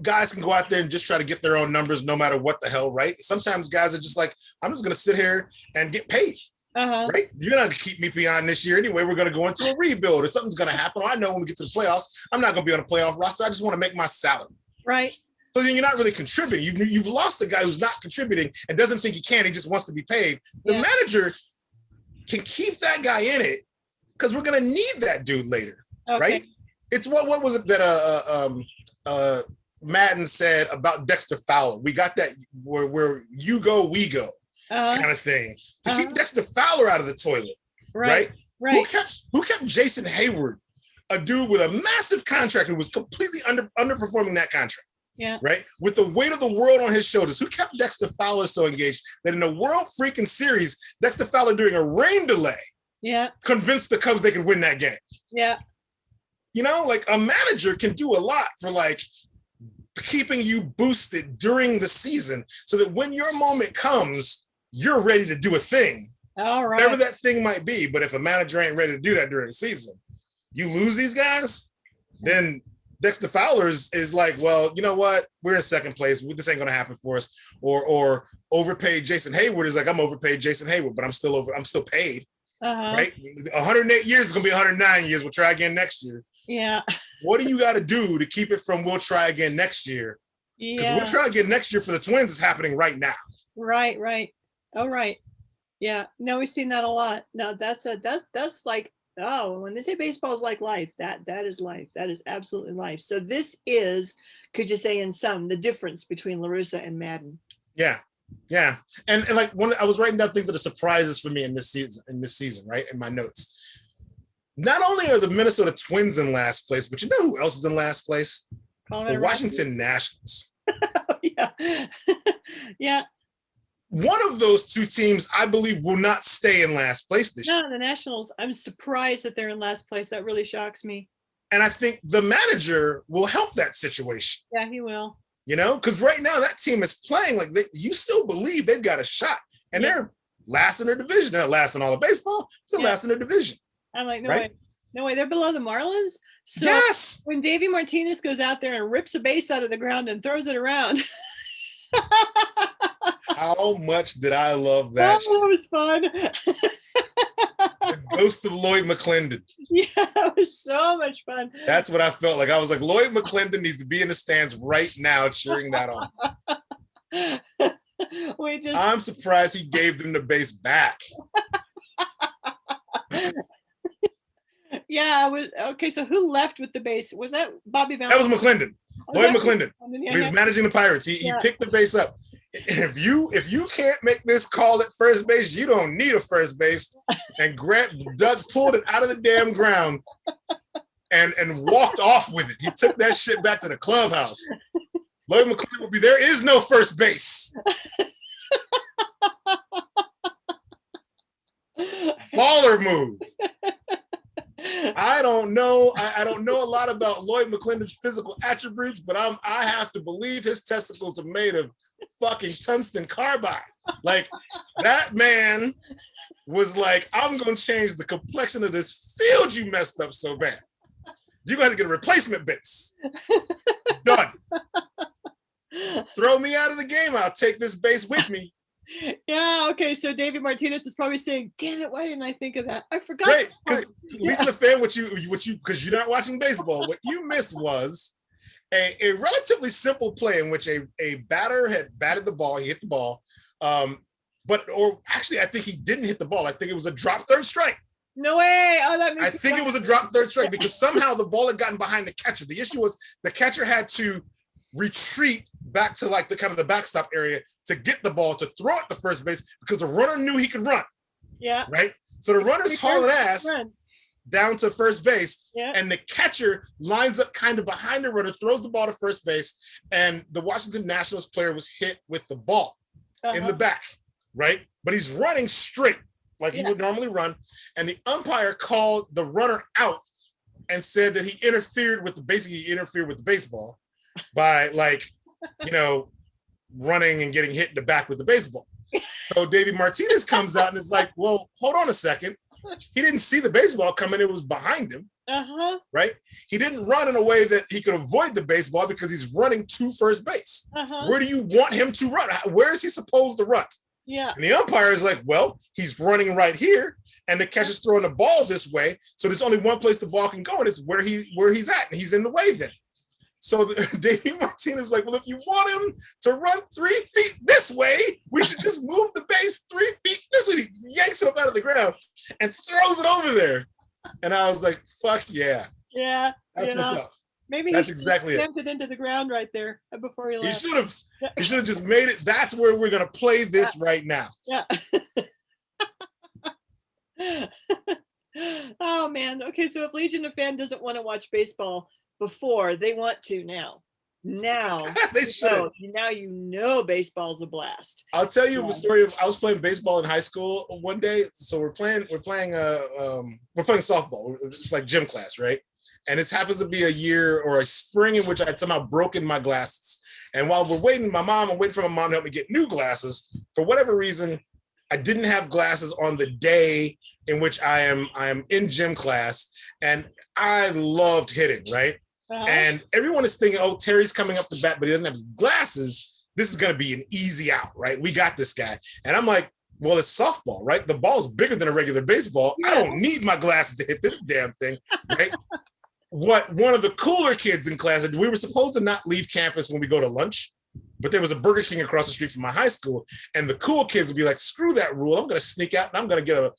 Speaker 2: guys can go out there and just try to get their own numbers no matter what the hell, right? Sometimes guys are just like, I'm just gonna sit here and get paid. Right? You're not gonna keep me beyond this year anyway. We're gonna go into a rebuild or something's gonna happen. Or I know when we get to the playoffs, I'm not gonna be on a playoff roster. I just want to make my salary.
Speaker 1: Right.
Speaker 2: So then you're not really contributing. You've lost the guy who's not contributing and doesn't think he can. He just wants to be paid. The manager can keep that guy in it because we're gonna need that dude later, right? It's what was it that Madden said about Dexter Fowler? We got that where you go, we go kind of thing to keep Dexter Fowler out of the toilet, right? Who kept Jason Hayward, a dude with a massive contract who was completely underperforming that contract?
Speaker 1: Yeah.
Speaker 2: Right. With the weight of the world on his shoulders, who kept Dexter Fowler so engaged that in the World freaking Series, Dexter Fowler during a rain delay, convinced the Cubs they could win that game.
Speaker 1: Yeah.
Speaker 2: Like a manager can do a lot for like keeping you boosted during the season so that when your moment comes, you're ready to do a thing.
Speaker 1: All right.
Speaker 2: Whatever that thing might be. But if a manager ain't ready to do that during the season, you lose these guys, then Dexter Fowler is like, well, you know what? We're in second place. This ain't going to happen for us. Or overpaid Jason Hayward is like, I'm overpaid Jason Hayward, but I'm still paid. Right? 108 years is going to be 109 years. We'll try again next year.
Speaker 1: Yeah.
Speaker 2: What do you got to do to keep it from we'll try again next year? Because we'll try again next year for the Twins is happening right now.
Speaker 1: Right. Oh, right. Yeah. No, we've seen that a lot. No, that's like, when they say baseball is like life, that is life. That is absolutely life. So this is, could you say in sum, the difference between La Russa and Madden? Yeah.
Speaker 2: And like I was writing down things that are surprises for me in this season, right? In my notes. Not only are the Minnesota Twins in last place, but you know who else is in last place?
Speaker 1: Colorado
Speaker 2: The Washington Nationals.
Speaker 1: Yeah. Yeah.
Speaker 2: One of those two teams, I believe, will not stay in last place this year.
Speaker 1: No, the Nationals, I'm surprised that they're in last place. That really shocks me.
Speaker 2: And I think the manager will help that situation.
Speaker 1: Yeah, he will.
Speaker 2: You know, because right now that team is playing like you still believe they've got a shot. And they're last in their division. They're not last in all of baseball. They're last in their division.
Speaker 1: I'm like, no way. No way. They're below the Marlins. So
Speaker 2: yes.
Speaker 1: When Davey Martinez goes out there and rips a base out of the ground and throws it around.
Speaker 2: How much did I love that?
Speaker 1: Oh, that was fun.
Speaker 2: The ghost of Lloyd McClendon.
Speaker 1: Yeah, that was so much fun.
Speaker 2: That's what I felt like. I was like, Lloyd McClendon needs to be in the stands right now cheering that on. I'm surprised he gave them the base back.
Speaker 1: Yeah, okay. So who left with the base? Was that Bobby Valentine?
Speaker 2: That was McClendon. Lloyd McClendon. He was managing the Pirates. He picked the base up. If you can't make this call at first base, you don't need a first base. And Doug pulled it out of the damn ground and walked off with it. He took that shit back to the clubhouse. Lloyd McClendon would be, there is no first base. Baller move. I don't know. I don't know a lot about Lloyd McClendon's physical attributes, but I have to believe his testicles are made of fucking tungsten carbide. Like, that man was like, I'm gonna change the complexion of this field you messed up so bad. You're gonna get a replacement base. Done. Throw me out of the game. I'll take this base with me.
Speaker 1: Yeah, okay. So David Martinez is probably saying, damn it, why didn't I think of that? I forgot.
Speaker 2: Right, because Legion of Fan, what you because you're not watching baseball, what you missed was a relatively simple play in which a batter had batted the ball, he hit the ball, or actually I think he didn't hit the ball. I think it was a drop third strike.
Speaker 1: No way. Oh,
Speaker 2: I think it was a drop third strike because somehow the ball had gotten behind the catcher. The issue was the catcher had to retreat back to like the kind of the backstop area to get the ball to throw it to first base because the runner knew he could run.
Speaker 1: Yeah.
Speaker 2: Right. So the runner's hauling ass down to first base, and the catcher lines up kind of behind the runner, throws the ball to first base, and the Washington Nationals player was hit with the ball in the back. Right. But he's running straight like he would normally run, and the umpire called the runner out and said that he interfered with the baseball by, like, you know, running and getting hit in the back with the baseball. So Davey Martinez comes out and is like, well, hold on a second. He didn't see the baseball coming. It was behind him. Right? He didn't run in a way that he could avoid the baseball because he's running to first base. Where do you want him to run? Where is he supposed to run?
Speaker 1: Yeah.
Speaker 2: And the umpire is like, well, he's running right here, and the catcher's throwing the ball this way. So there's only one place the ball can go, and it's where he's at, and he's in the way then. So Davey Martinez is like, well, if you want him to run 3 feet this way, we should just move the base 3 feet this way. He yanks it up out of the ground and throws it over there. And I was like, fuck yeah.
Speaker 1: Yeah.
Speaker 2: That's what's up.
Speaker 1: Maybe
Speaker 2: that's exactly it.
Speaker 1: It into the ground right there before he left.
Speaker 2: He should have just made it. That's where we're going to play this right now.
Speaker 1: Yeah. Oh, man. Okay, so if Legion of Fan doesn't want to watch baseball before, they want to now. Now
Speaker 2: they should.
Speaker 1: Now you know baseball's a blast.
Speaker 2: I'll tell you a story of, I was playing baseball in high school one day. So we're playing softball. It's like gym class, right? And this happens to be a year or a spring in which I had somehow broken my glasses. And while we're waiting, I'm waiting for my mom to help me get new glasses. For whatever reason, I didn't have glasses on the day in which I am in gym class. And I loved hitting, right? And everyone is thinking, oh, Terry's coming up the bat, but he doesn't have his glasses. This is going to be an easy out, right? We got this guy. And I'm like, well, it's softball, right? The ball's bigger than a regular baseball. I don't need my glasses to hit this damn thing, right? One of the cooler kids in class, we were supposed to not leave campus when we go to lunch, but there was a Burger King across the street from my high school, and the cool kids would be like, screw that rule. I'm going to sneak out, and I'm going to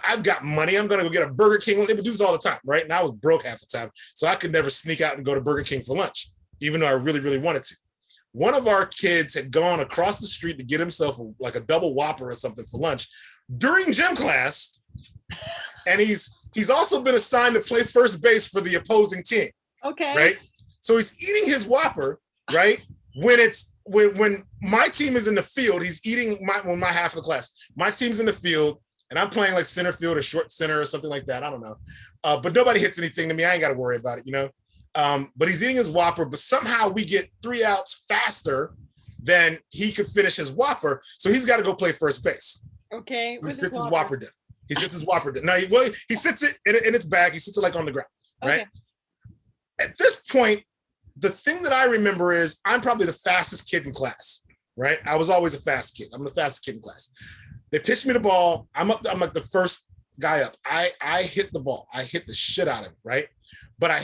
Speaker 2: I've got money. I'm going to go get a Burger King. They would do this all the time, right? And I was broke half the time, so I could never sneak out and go to Burger King for lunch, even though I really, really wanted to. One of our kids had gone across the street to get himself like a double Whopper or something for lunch during gym class, and he's He's also been assigned to play first base for the opposing team.
Speaker 1: Okay.
Speaker 2: Right. So he's eating his Whopper, right? When my team is in the field, he's eating my half of the class. My team's in the field, and I'm playing like center field or short center or something like that. I don't know. But nobody hits anything to me. I ain't got to worry about it, you know? But he's eating his Whopper, but somehow we get 3 outs faster than he could finish his Whopper. So he's got to go play first base.
Speaker 1: Okay.
Speaker 2: He sits his Whopper down. He sits his Whopper down. Now, he sits it in its bag. He sits it like on the ground, right?
Speaker 1: Okay.
Speaker 2: At this point, the thing that I remember is I'm probably the fastest kid in class, right? I was always a fast kid. I'm the fastest kid in class. They pitched me the ball. I'm like the first guy up. I hit the ball. I hit the shit out of it, right? But I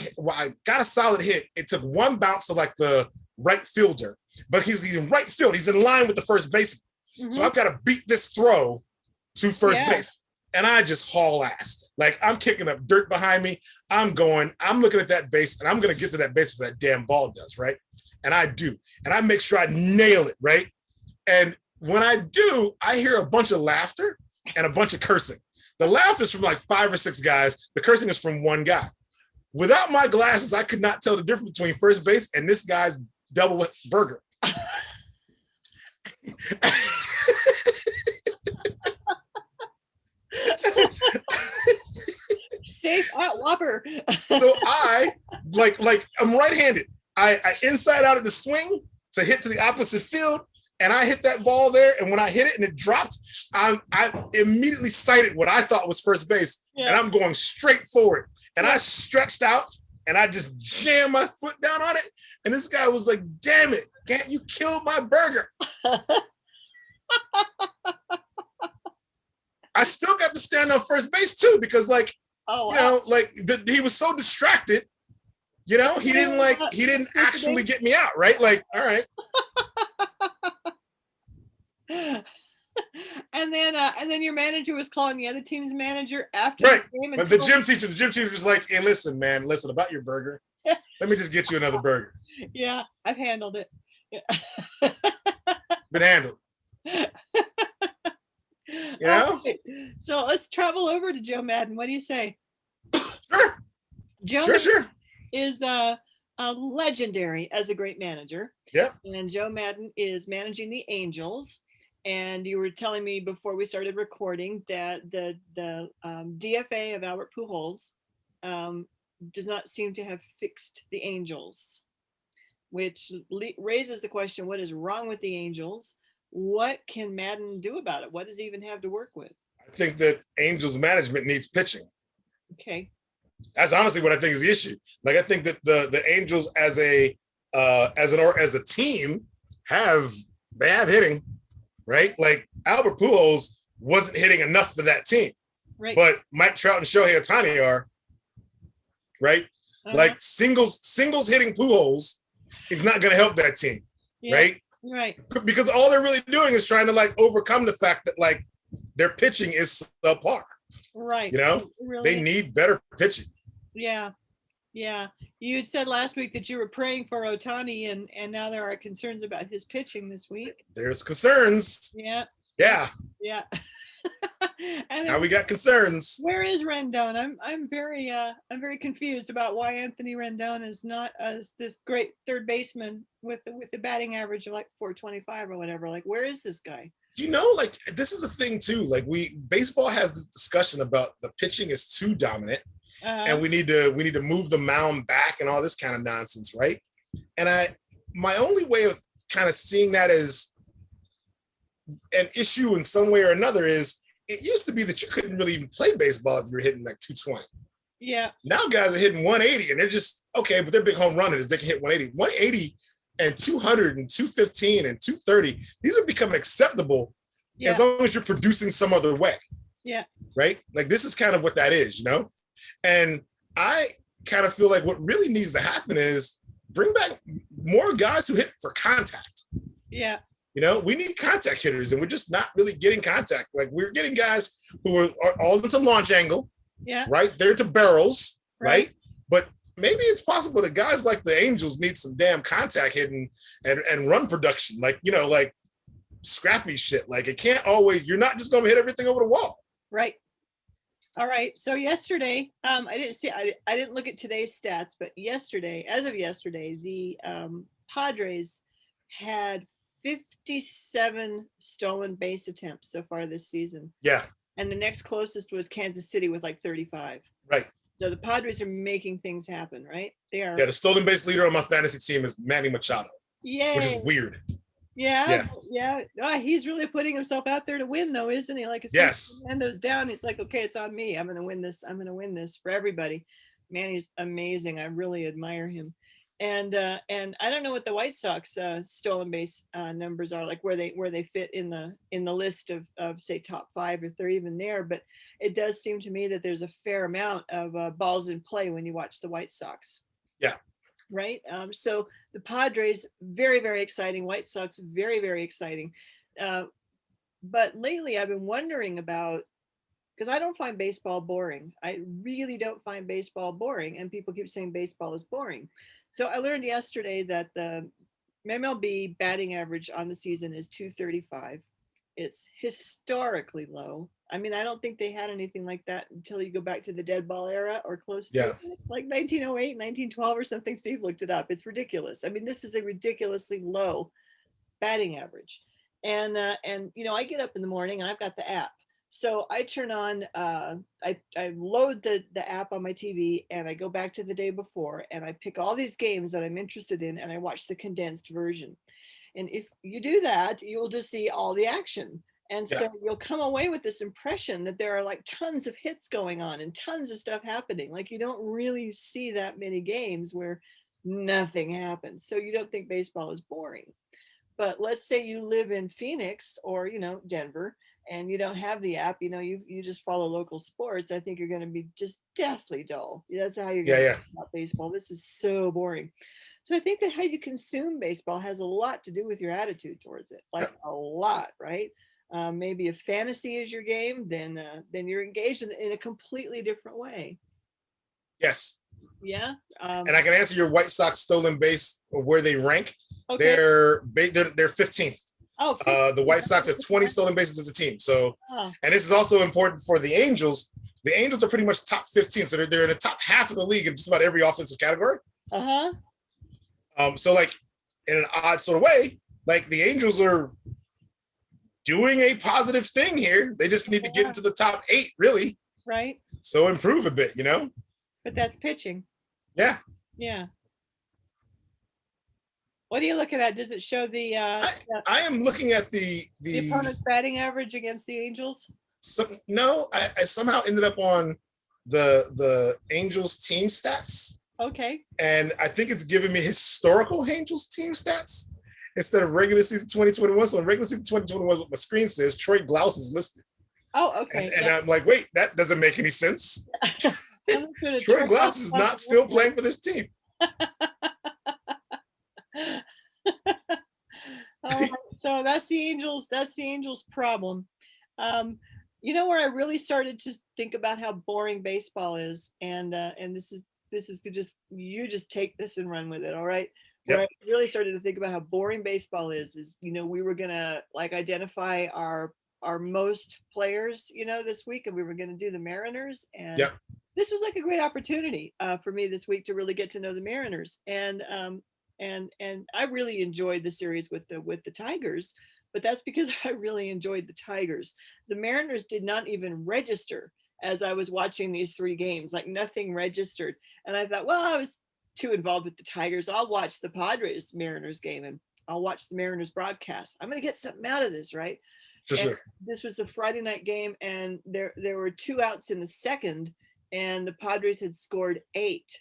Speaker 2: got a solid hit. It took one bounce of like the right fielder, but he's in right field. He's in line with the first baseman. Mm-hmm. So I've got to beat this throw to first base. And I just haul ass. Like I'm kicking up dirt behind me. I'm looking at that base, and I'm going to get to that base before that damn ball does, right? And I do. And I make sure I nail it, right? And when I do, I hear a bunch of laughter and a bunch of cursing. The laughter is from like 5 or 6 guys. The cursing is from one guy. Without my glasses, I could not tell the difference between first base and this guy's double burger.
Speaker 1: Safe Whopper.
Speaker 2: So I like I'm right-handed. I inside out of the swing to hit to the opposite field, and I hit that ball there. And when I hit it and it dropped, I immediately sighted what I thought was first base, and I'm going straight forward. And I stretched out, and I just jammed my foot down on it. And this guy was like, "Damn it, can't you kill my burger?" I still got to stand on first base too, because like, you know, like he was so distracted, you know, he didn't actually get me out, right? Like, all right.
Speaker 1: And then your manager was calling the other team's manager after
Speaker 2: the
Speaker 1: game.
Speaker 2: But the gym teacher was like, "Hey, listen, man, about your burger. Let me just get you another burger."
Speaker 1: Yeah, I've handled it.
Speaker 2: Yeah. Been handled. You know?
Speaker 1: Okay. So let's travel over to Joe Madden. What do you say?
Speaker 2: Sure.
Speaker 1: Joe
Speaker 2: Sure.
Speaker 1: is legendary as a great manager.
Speaker 2: Yeah.
Speaker 1: And Joe Madden is managing the Angels. And you were telling me before we started recording that the DFA of Albert Pujols does not seem to have fixed the Angels, which raises the question, what is wrong with the Angels? What can Madden do about it? What does he even have to work with?
Speaker 2: I think that Angels management needs pitching.
Speaker 1: Okay.
Speaker 2: That's honestly what I think is the issue. Like, I think that the Angels as a team have hitting, right? Like Albert Pujols wasn't hitting enough for that team,
Speaker 1: right?
Speaker 2: But Mike Trout and Shohei Ohtani are, right? Like singles hitting Pujols is not going to help that team, right?
Speaker 1: Right.
Speaker 2: Because all they're really doing is trying to like overcome the fact that like their pitching is subpar.
Speaker 1: Right.
Speaker 2: You know, really they need better pitching.
Speaker 1: Yeah. Yeah. You had said last week that you were praying for Ohtani, and now there are concerns about his pitching this week.
Speaker 2: There's concerns.
Speaker 1: Yeah.
Speaker 2: Yeah.
Speaker 1: Yeah.
Speaker 2: And now we got concerns.
Speaker 1: Where is Rendon? I'm very confused about why Anthony Rendon is not as this great third baseman with the batting average of like 425 or whatever. Like, where is this guy?
Speaker 2: You know, like this is a thing too. Like baseball has this discussion about the pitching is too dominant, and we need to move the mound back and all this kind of nonsense, right? And my only way of kind of seeing that as an issue in some way or another is it used to be that you couldn't really even play baseball if you were hitting like 220.
Speaker 1: Yeah. Now
Speaker 2: guys are hitting 180 and they're just okay, but they're big home runners. They can hit 180. 180 and 200 and 215 and 230. These have become acceptable as long as you're producing some other way.
Speaker 1: Yeah.
Speaker 2: Right? Like this is kind of what that is, you know? And I kind of feel like what really needs to happen is bring back more guys who hit for contact.
Speaker 1: Yeah.
Speaker 2: You know, we need contact hitters, and we're just not really getting contact. Like we're getting guys who are all into launch angle, right? They're to barrels, right? But maybe it's possible that guys like the Angels need some damn contact hitting and run production, like, you know, like scrappy shit. Like it can't always, you're not just going to hit everything over the wall.
Speaker 1: Right. All right. So yesterday, I didn't look at today's stats, but yesterday, as of yesterday, the Padres had 57 stolen base attempts so far this season.
Speaker 2: Yeah,
Speaker 1: And the next closest was Kansas City with like 35.
Speaker 2: right.
Speaker 1: So the Padres are making things happen, right? They are.
Speaker 2: Yeah, the stolen base leader on my fantasy team is Manny Machado, which
Speaker 1: Yay.
Speaker 2: is weird.
Speaker 1: Yeah,
Speaker 2: Yeah.
Speaker 1: yeah. He's really putting himself out there to win, though, isn't he? Like, as soon as
Speaker 2: Yes.
Speaker 1: Orlando's down, he's like, okay, it's on me. I'm going to win this. I'm going to win this for everybody. Man, he's amazing. I really admire him. And I don't know what the White Sox stolen base numbers are, like where they fit in the list of say top five, if they're even there. But it does seem to me that there's a fair amount of balls in play when you watch the White Sox.
Speaker 2: Yeah.
Speaker 1: Right. So the Padres, very, very exciting. White Sox, very, very exciting. But lately I've been wondering about, because I don't find baseball boring. I really don't find baseball boring. And people keep saying baseball is boring. So I learned yesterday that the MLB batting average on the season is 235. It's historically low. I mean, I don't think they had anything like that until you go back to the dead ball era or close to it, like 1908, 1912 or something. Steve looked it up. It's ridiculous. I mean, this is a ridiculously low batting average. And I get up in the morning and I've got the app. So I turn on, I load the app on my TV and I go back to the day before and I pick all these games that I'm interested in and I watch the condensed version. And if you do that, you'll just see all the action. And so you'll come away with this impression that there are like tons of hits going on and tons of stuff happening. Like you don't really see that many games where nothing happens. So you don't think baseball is boring. But let's say you live in Phoenix or, Denver, and you don't have the app, you just follow local sports. I think you're going to be just deathly dull. That's how you're going to talk about baseball. This is so boring. So I think that how you consume baseball has a lot to do with your attitude towards it, like a lot, right? Maybe if fantasy is your game, then you're engaged in a completely different way.
Speaker 2: Yes.
Speaker 1: Yeah.
Speaker 2: And I can answer your White Sox stolen base or where they rank.
Speaker 1: Okay.
Speaker 2: They're 15th.
Speaker 1: Oh,
Speaker 2: the White Sox have 20 stolen bases as a team. So, and this is also important for the Angels. The Angels are pretty much top 15, so they're in the top half of the league in just about every offensive category. So like in an odd sort of way, like the Angels are doing a positive thing here. They just need to get into the top 8, really.
Speaker 1: Right.
Speaker 2: So improve a bit,
Speaker 1: But that's pitching.
Speaker 2: Yeah.
Speaker 1: Yeah. What are you looking at? Does it show the?
Speaker 2: I am looking at the
Speaker 1: opponent's batting average against the Angels.
Speaker 2: No, I somehow ended up on the Angels team stats.
Speaker 1: Okay.
Speaker 2: And I think it's giving me historical Angels team stats instead of regular season 2021. So in regular season 2021, what my screen says, Troy Glaus is listed.
Speaker 1: Oh, okay.
Speaker 2: And I'm like, wait, that doesn't make any sense. Troy Glaus is not still playing for this team.
Speaker 1: So that's the Angels. That's the Angels' problem. Where I really started to think about how boring baseball is, and this is you just take this and run with it. All right.
Speaker 2: Yep.
Speaker 1: Where I really started to think about how boring baseball is we were gonna like identify our most players, this week, and we were gonna do the Mariners, and this was like a great opportunity for me this week to really get to know the Mariners, and I really enjoyed the series with the Tigers, but that's because I really enjoyed the Tigers. The Mariners did not even register as I was watching these 3 games, like nothing registered. And I thought, well, I was too involved with the Tigers. I'll watch the Padres Mariners game and I'll watch the Mariners broadcast. I'm going to get something out of this, right?
Speaker 2: Sure.
Speaker 1: This was the Friday night game, and there were 2 outs in the second, and the Padres had scored 8.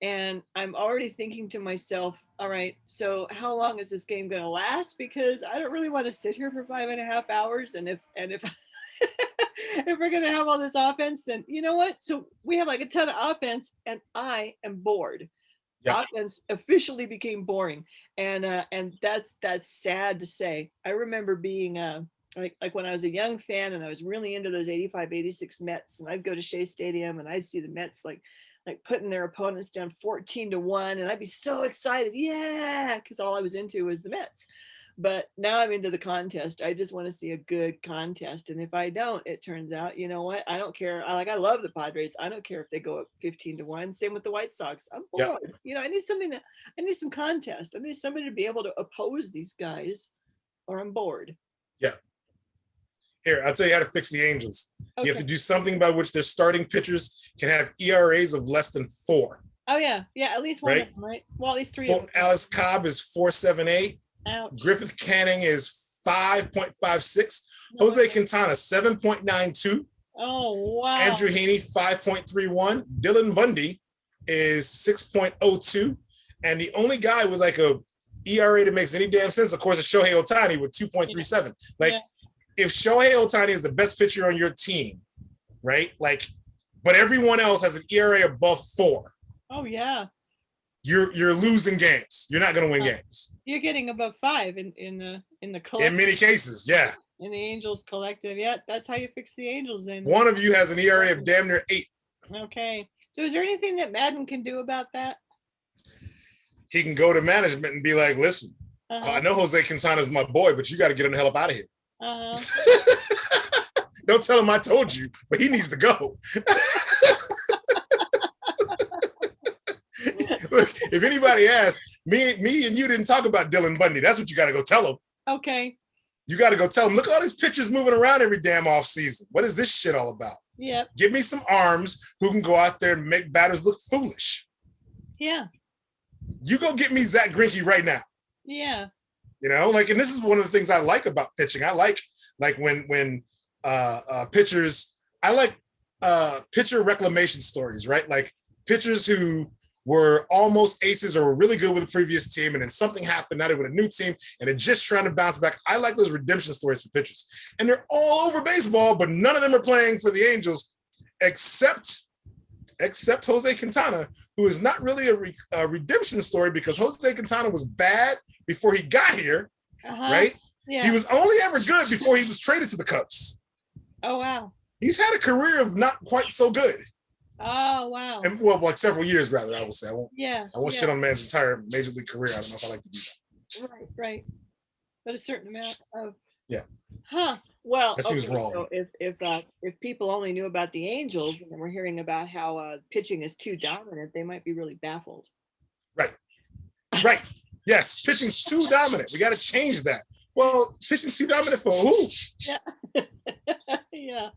Speaker 1: And I'm already thinking to myself, all right, so how long is this game going to last? Because I don't really want to sit here for 5.5 hours. And if if we're going to have all this offense, then you know what? So we have like a ton of offense and I am bored. Offense officially became boring. And that's sad to say. I remember being like when I was a young fan and I was really into those 85, 86 Mets, and I'd go to Shea Stadium and I'd see the Mets like putting their opponents down 14-1, and I'd be so excited, because all I was into was the Mets. But now I'm into the contest. I just want to see a good contest. And if I don't, it turns out, you know what? I don't care. I love the Padres. I don't care if they go up 15-1. Same with the White Sox. I'm
Speaker 2: Yeah.
Speaker 1: bored. You know, I need something I need some contest. I need somebody to be able to oppose these guys or I'm bored.
Speaker 2: Yeah. Here, I'll tell you how to fix the Angels.
Speaker 1: Okay.
Speaker 2: You have to do something by which their starting pitchers can have ERAs of less than 4.
Speaker 1: Oh, yeah. Yeah, at least one
Speaker 2: Right?
Speaker 1: of them, right? Well, at least 3 of them.
Speaker 2: Alex Cobb is 4.78.
Speaker 1: Ouch.
Speaker 2: Griffith Canning is 5.56. Jose Quintana, 7.92.
Speaker 1: Oh, wow.
Speaker 2: Andrew Heaney, 5.31. Dylan Bundy is 6.02. And the only guy with like a ERA that makes any damn sense, of course, is Shohei Ohtani with 2.37. Like, if Shohei Ohtani is the best pitcher on your team, right? Like, but everyone else has an ERA above 4.
Speaker 1: Oh, yeah.
Speaker 2: You're losing games. You're not going to win games.
Speaker 1: You're getting above 5 in the collective.
Speaker 2: In many cases, yeah.
Speaker 1: In the Angels collective. Yeah, that's how you fix the Angels then.
Speaker 2: One of you has an ERA of damn near 8.
Speaker 1: Okay. So is there anything that Madden can do about that?
Speaker 2: He can go to management and be like, listen, I know Jose Quintana is my boy, but you got to get him the hell up out of here. Don't tell him I told you, but he needs to go. Look, if anybody asks, me and you didn't talk about Dylan Bundy. That's what you got to go tell him.
Speaker 1: Okay.
Speaker 2: You got to go tell him, look at all these pitchers moving around every damn off season. What is this shit all about?
Speaker 1: Yeah.
Speaker 2: Give me some arms who can go out there and make batters look foolish.
Speaker 1: Yeah.
Speaker 2: You go get me Zach Greinke right now.
Speaker 1: Yeah.
Speaker 2: You know, like, and this is one of the things I like about pitching. I like when pitchers, I like pitcher reclamation stories, right? Like pitchers who were almost aces or were really good with the previous team, and then something happened, now they're with a new team, and they're just trying to bounce back. I like those redemption stories for pitchers. And they're all over baseball, but none of them are playing for the Angels except Jose Quintana, who is not really a redemption story because Jose Quintana was bad before he got here, right?
Speaker 1: Yeah.
Speaker 2: He was only ever good before he was traded to the Cubs.
Speaker 1: Oh, wow.
Speaker 2: He's had a career of not quite so good.
Speaker 1: Oh, wow.
Speaker 2: And well, like several years, rather, I will say. I won't shit on man's entire major league career. I don't know if I like to do that.
Speaker 1: Right. But a certain amount of.
Speaker 2: Yeah.
Speaker 1: Huh. Well,
Speaker 2: that seems wrong.
Speaker 1: So if people only knew about the Angels and we're hearing about how pitching is too dominant, they might be really baffled.
Speaker 2: Right. Yes, pitching's too dominant. We got to change that. Well, pitching's too dominant for who?
Speaker 1: Yeah.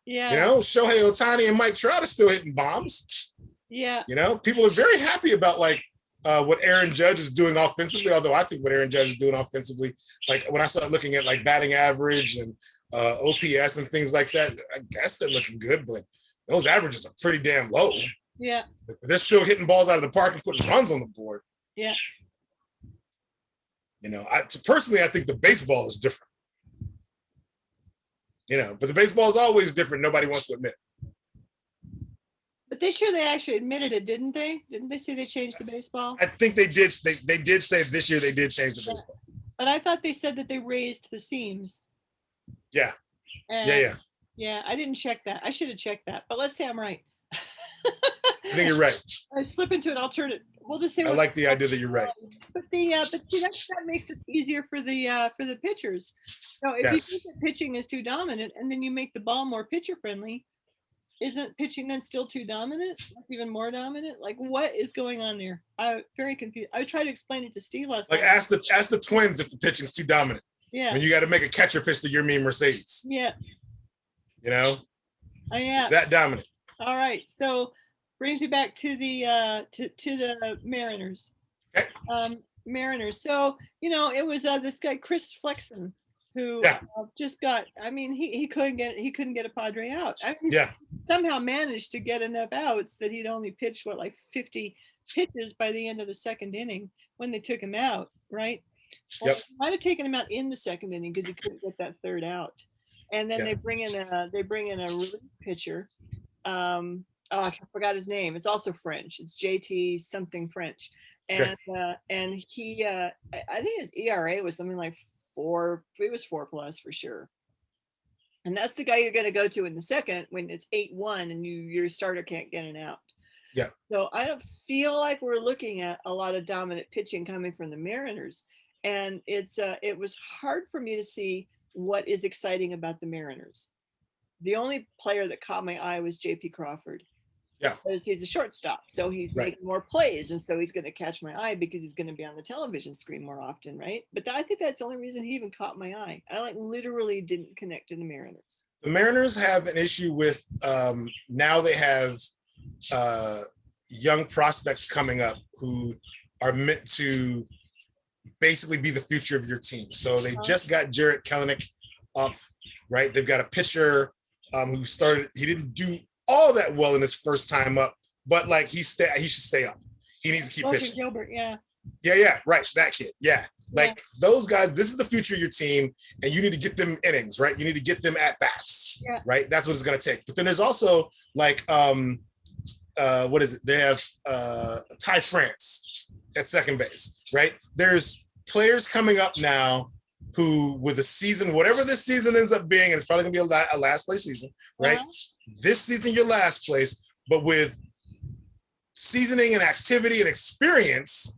Speaker 1: Yeah.
Speaker 2: You know, Shohei Ohtani and Mike Trout are still hitting bombs.
Speaker 1: Yeah.
Speaker 2: You know, people are very happy about like what Aaron Judge is doing offensively, although I think what Aaron Judge is doing offensively, like when I start looking at like batting average and OPS and things like that, I guess they're looking good, but those averages are pretty damn low.
Speaker 1: Yeah.
Speaker 2: But they're still hitting balls out of the park and putting runs on the board.
Speaker 1: Yeah.
Speaker 2: You know, personally, I think the baseball is different. You know, but the baseball is always different. Nobody wants to admit it.
Speaker 1: But this year they actually admitted it, didn't they? Didn't they say they changed the baseball?
Speaker 2: I think they did. They did say this year they did change the baseball.
Speaker 1: But I thought they said that they raised the seams.
Speaker 2: Yeah.
Speaker 1: And yeah, I didn't check that. I should have checked that. But let's say I'm right.
Speaker 2: I think you're right.
Speaker 1: I slip into an alternative. We'll just say
Speaker 2: I like the idea that you're right.
Speaker 1: But that makes it easier for the pitchers. So if you think that pitching is too dominant, and then you make the ball more pitcher friendly, isn't pitching then still too dominant? Even more dominant? Like, what is going on there? I'm very confused. I tried to explain it to Steve last night.
Speaker 2: Ask the Twins if the pitching's too dominant.
Speaker 1: Yeah.
Speaker 2: When you got to make a catcher pitch to your mean Mercedes.
Speaker 1: Yeah.
Speaker 2: You know.
Speaker 1: Yeah.
Speaker 2: It's that dominant.
Speaker 1: All right. So brings me back to the to the Mariners.
Speaker 2: Okay.
Speaker 1: Mariners. So it was this guy Chris Flexen who just got. I mean, he couldn't get a Padre out. I mean, somehow managed to get enough outs that he'd only pitched 50 pitches by the end of the second inning when they took him out. Right. Well, might have taken him out in the second inning because he couldn't get that third out. And then they bring in a relief pitcher. I forgot his name. It's also French. It's JT something French. And and he I think his ERA was something like 4. It was 4+ for sure. And that's the guy you're going to go to in the second when it's 8-1 and your starter can't get an out. Yeah. So I don't feel like we're looking at a lot of dominant pitching coming from the Mariners. And it was hard for me to see what is exciting about the Mariners. The only player that caught my eye was JP Crawford.
Speaker 2: Yeah.
Speaker 1: Because he's a shortstop, so he's
Speaker 2: Right.
Speaker 1: making more plays, and so he's going to catch my eye because he's going to be on the television screen more often, right? But I think that's the only reason he even caught my eye. I like literally didn't connect to the Mariners.
Speaker 2: The Mariners have an issue with now they have young prospects coming up who are meant to basically be the future of your team. So they just got Jarrett Kelenic up, right? They've got a pitcher who started. He didn't do all that well in his first time up, but like he should stay up. He needs to keep pitching.
Speaker 1: Gilbert, yeah.
Speaker 2: Yeah, right. That kid. Yeah. Like those guys, this is the future of your team, and you need to get them innings, right? You need to get them at bats, right? That's what it's going to take. But then there's also like, what is it? They have Ty France at second base, right? There's players coming up now who, with a season, whatever this season ends up being, and it's probably going to be a last place season, right? This season, your last place, but with seasoning and activity and experience,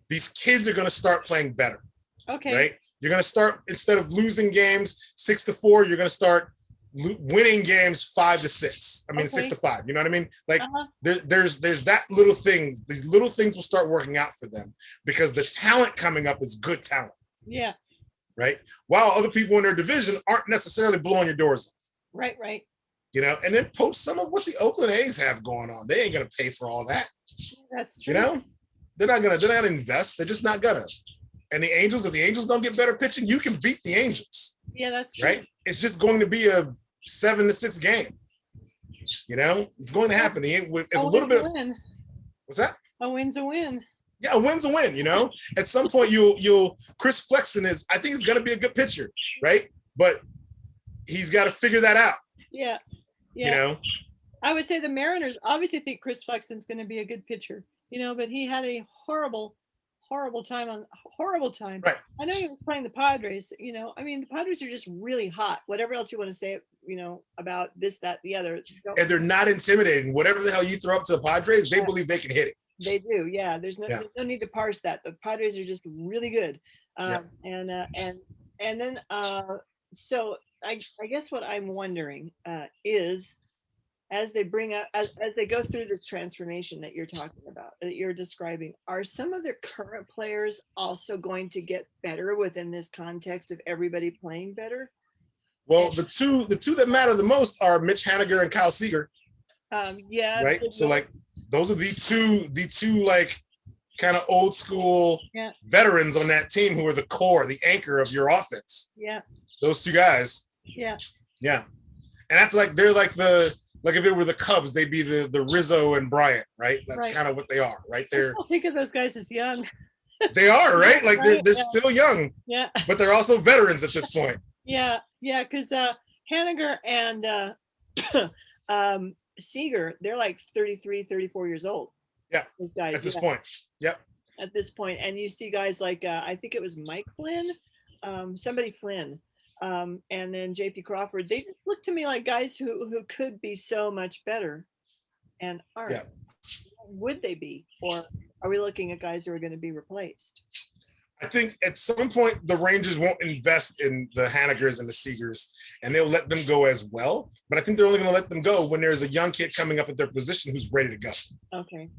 Speaker 2: these kids are going to start playing better.
Speaker 1: Okay.
Speaker 2: Right? You're going to start, instead of losing games 6-4, you're going to start winning games 5-6. I mean, 6-5. You know what I mean? Like there's that little thing. These little things will start working out for them because the talent coming up is good talent.
Speaker 1: Yeah.
Speaker 2: Right? While other people in their division aren't necessarily blowing your doors off.
Speaker 1: Right.
Speaker 2: You know, and then poach some of what the Oakland A's have going on. They ain't gonna pay for all that.
Speaker 1: That's true.
Speaker 2: You know, they're not gonna invest. They're just not gonna. And the Angels, if the Angels don't get better pitching, you can beat the Angels.
Speaker 1: Yeah, that's true.
Speaker 2: Right. It's just going to be a 7-6 game. You know, it's going to happen. With a little bit of
Speaker 1: win.
Speaker 2: What's that?
Speaker 1: A win's a win.
Speaker 2: Yeah, a win's a win. You know, at some point you'll Chris Flexen is. I think he's gonna be a good pitcher, right? But he's got to figure that out.
Speaker 1: Yeah.
Speaker 2: You know,
Speaker 1: I would say the Mariners obviously think Chris Flexen's going to be a good pitcher, you know, but he had a horrible time.
Speaker 2: Right.
Speaker 1: I know he was playing the Padres, you know, I mean, the Padres are just really hot. Whatever else you want to say, you know, about this, that, the other.
Speaker 2: And they're not intimidating. Whatever the hell you throw up to the Padres, they believe they can hit it.
Speaker 1: They do. Yeah. There's no need to parse that. The Padres are just really good. And then, so I guess what I'm wondering is, as they bring up, as they go through this transformation that you're talking about, that you're describing, are some of their current players also going to get better within this context of everybody playing better?
Speaker 2: Well, the two that matter the most are Mitch Haniger and Kyle Seager.
Speaker 1: Yeah.
Speaker 2: Right. So like those are the two like kind of old school veterans on that team who are the core, the anchor of your offense.
Speaker 1: Yeah.
Speaker 2: Those two guys.
Speaker 1: Yeah.
Speaker 2: Yeah. And that's like, they're like like if it were the Cubs, they'd be the Rizzo and Bryant, right? That's kind of what they are, right? They're
Speaker 1: I think of those guys as young.
Speaker 2: They are, right? Like they're still young.
Speaker 1: Yeah.
Speaker 2: But they're also veterans at this point.
Speaker 1: Yeah, because Haniger and Seager, they're like 33, 34 years old.
Speaker 2: Yeah.
Speaker 1: These guys,
Speaker 2: at this point. Yep.
Speaker 1: At this point. And you see guys like, I think it was Mike Flynn, somebody Flynn, and then JP Crawford. They just look to me like guys who could be so much better and aren't.
Speaker 2: Yeah.
Speaker 1: Would they be? Or are we looking at guys who are going to be replaced?
Speaker 2: I think at some point the Rangers won't invest in the Hanigers and the Seagers, and they'll let them go as well. But I think they're only going to let them go when there's a young kid coming up at their position who's ready to go.
Speaker 1: Okay.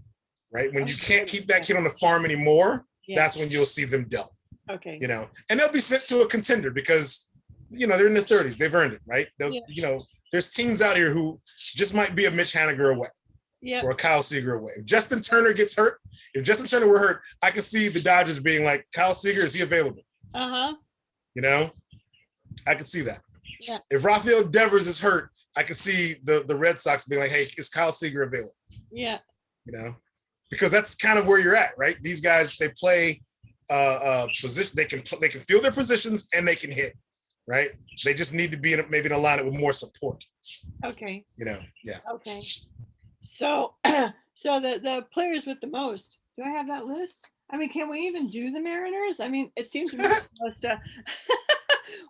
Speaker 2: Right? When you can't keep that kid on the farm anymore, that's when you'll see them dealt.
Speaker 1: Okay.
Speaker 2: You know, and they'll be sent to a contender because, you know, they're in their 30s. They've earned it, right? You know, there's teams out here who just might be a Mitch Haniger away.
Speaker 1: Yeah.
Speaker 2: Or a Kyle Seager away. If Justin Turner gets hurt, if Justin Turner were hurt, I can see the Dodgers being like, Kyle Seager, is he available? You know, I can see that.
Speaker 1: Yeah.
Speaker 2: If Rafael Devers is hurt, I can see the Red Sox being like, hey, is Kyle Seager available?
Speaker 1: Yeah.
Speaker 2: You know, because that's kind of where you're at, right? These guys, they play position. They can fill their positions and they can hit, right? They just need to be maybe in a lineup with more support.
Speaker 1: Okay.
Speaker 2: You know, yeah.
Speaker 1: Okay. So, the players with the most, do I have that list? I mean, can we even do the Mariners? I mean, it seems to me most,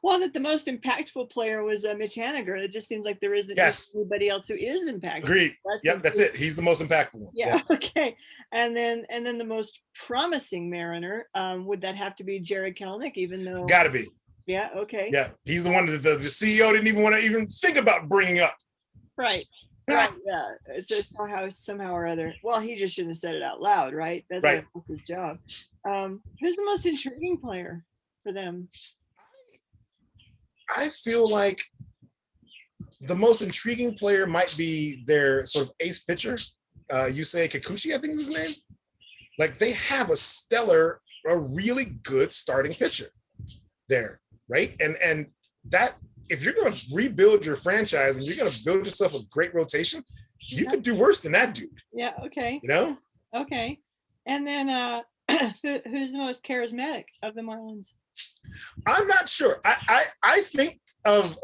Speaker 1: Well, that the most impactful player was Mitch Haniger. It just seems like there isn't
Speaker 2: Yes.
Speaker 1: anybody else who is impactful.
Speaker 2: Agreed. Yep, that's it. He's the most impactful one.
Speaker 1: Yeah. Okay. And then the most promising Mariner, would that have to be Jared Kelenic? Even though,
Speaker 2: Gotta be.
Speaker 1: yeah. Okay.
Speaker 2: Yeah, he's the one that the CEO didn't even want to even think about bringing up.
Speaker 1: Right. Right. Yeah. It's somehow or other. Well, he just shouldn't have said it out loud, right? That's
Speaker 2: Right.
Speaker 1: his job. Who's the most intriguing player for them?
Speaker 2: I feel like the most intriguing player might be their sort of ace pitcher. Yusei Kikuchi, I think is his name. Like they have a really good starting pitcher there, right? And that if you're going to rebuild your franchise and you're going to build yourself a great rotation, you could do worse than that dude.
Speaker 1: Yeah. Okay.
Speaker 2: You know?
Speaker 1: Okay. And then who's the most charismatic of the Marlins?
Speaker 2: I'm not sure. I think of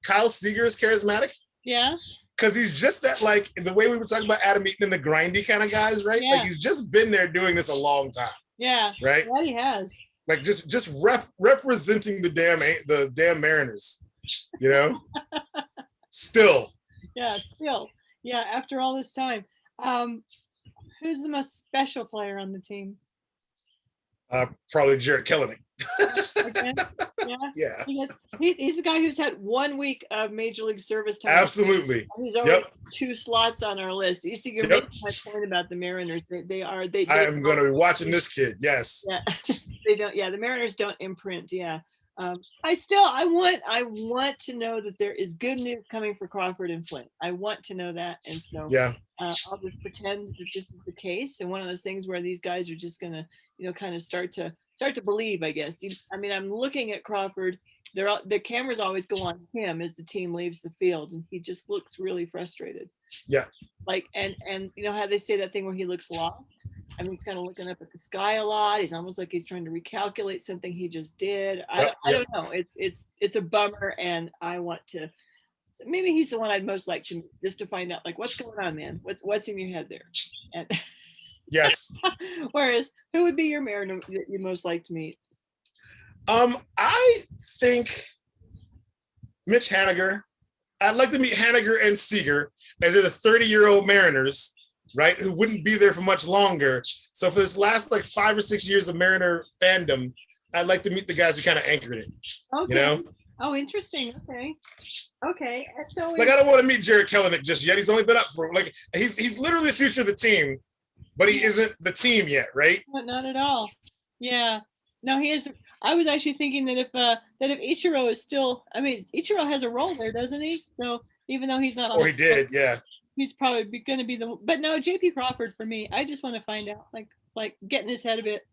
Speaker 2: Kyle Seager as charismatic.
Speaker 1: Yeah.
Speaker 2: Because he's just that, like the way we were talking about Adam Eaton and the grindy kind of guys, right?
Speaker 1: Yeah.
Speaker 2: Like he's just been there doing this a long time.
Speaker 1: Yeah.
Speaker 2: Right.
Speaker 1: Yeah, he has.
Speaker 2: Like just representing the damn Mariners, you know. Still.
Speaker 1: Yeah. Still. Yeah. After all this time, who's the most special player on the team?
Speaker 2: Probably Jared Kelenic.
Speaker 1: Okay. Yeah.
Speaker 2: Yeah.
Speaker 1: He's the guy who's had 1 week of Major League service time.
Speaker 2: Absolutely.
Speaker 1: He's already 2 slots on our list. You see, you're making my point about the Mariners. They
Speaker 2: I am going to be watching this kid. Yes.
Speaker 1: Yeah. They don't. Yeah. The Mariners don't imprint. Yeah. I want to know that there is good news coming for Crawford and Flynn. I want to know that. And so
Speaker 2: yeah.
Speaker 1: I'll just pretend that this is the case. And one of those things where these guys are just going to, kind of start to believe, I guess. I mean, I'm looking at Crawford. The cameras always go on him as the team leaves the field, and he just looks really frustrated.
Speaker 2: Yeah.
Speaker 1: Like, and you know how they say that thing where he looks lost? I mean, he's kind of looking up at the sky a lot. He's almost like he's trying to recalculate something he just did. I don't know. It's a bummer, and I want to. Maybe he's the one I'd most like to just to find out, like, what's going on, man? What's in your head there? And
Speaker 2: yes.
Speaker 1: Whereas, who would be your Mariner that you'd most like to meet?
Speaker 2: I think Mitch Haniger. I'd like to meet Haniger and Seager as they're the 30-year-old Mariners, right? Who wouldn't be there for much longer. So for this last like 5 or 6 years of Mariner fandom, I'd like to meet the guys who kind of anchored it.
Speaker 1: Okay.
Speaker 2: You know?
Speaker 1: Oh, interesting. Okay. So
Speaker 2: like I don't want to meet Jared Kelenic just yet. He's only been up for like he's literally the future of the team, but he isn't the team yet, right?
Speaker 1: Not at all. Yeah. No, he is. I was actually thinking that if Ichiro is still, I mean, Ichiro has a role there, doesn't he? So even though he's not on,
Speaker 2: he did, yeah.
Speaker 1: He's probably going to be but no, JP Crawford for me. I just want to find out, like get in his head a bit,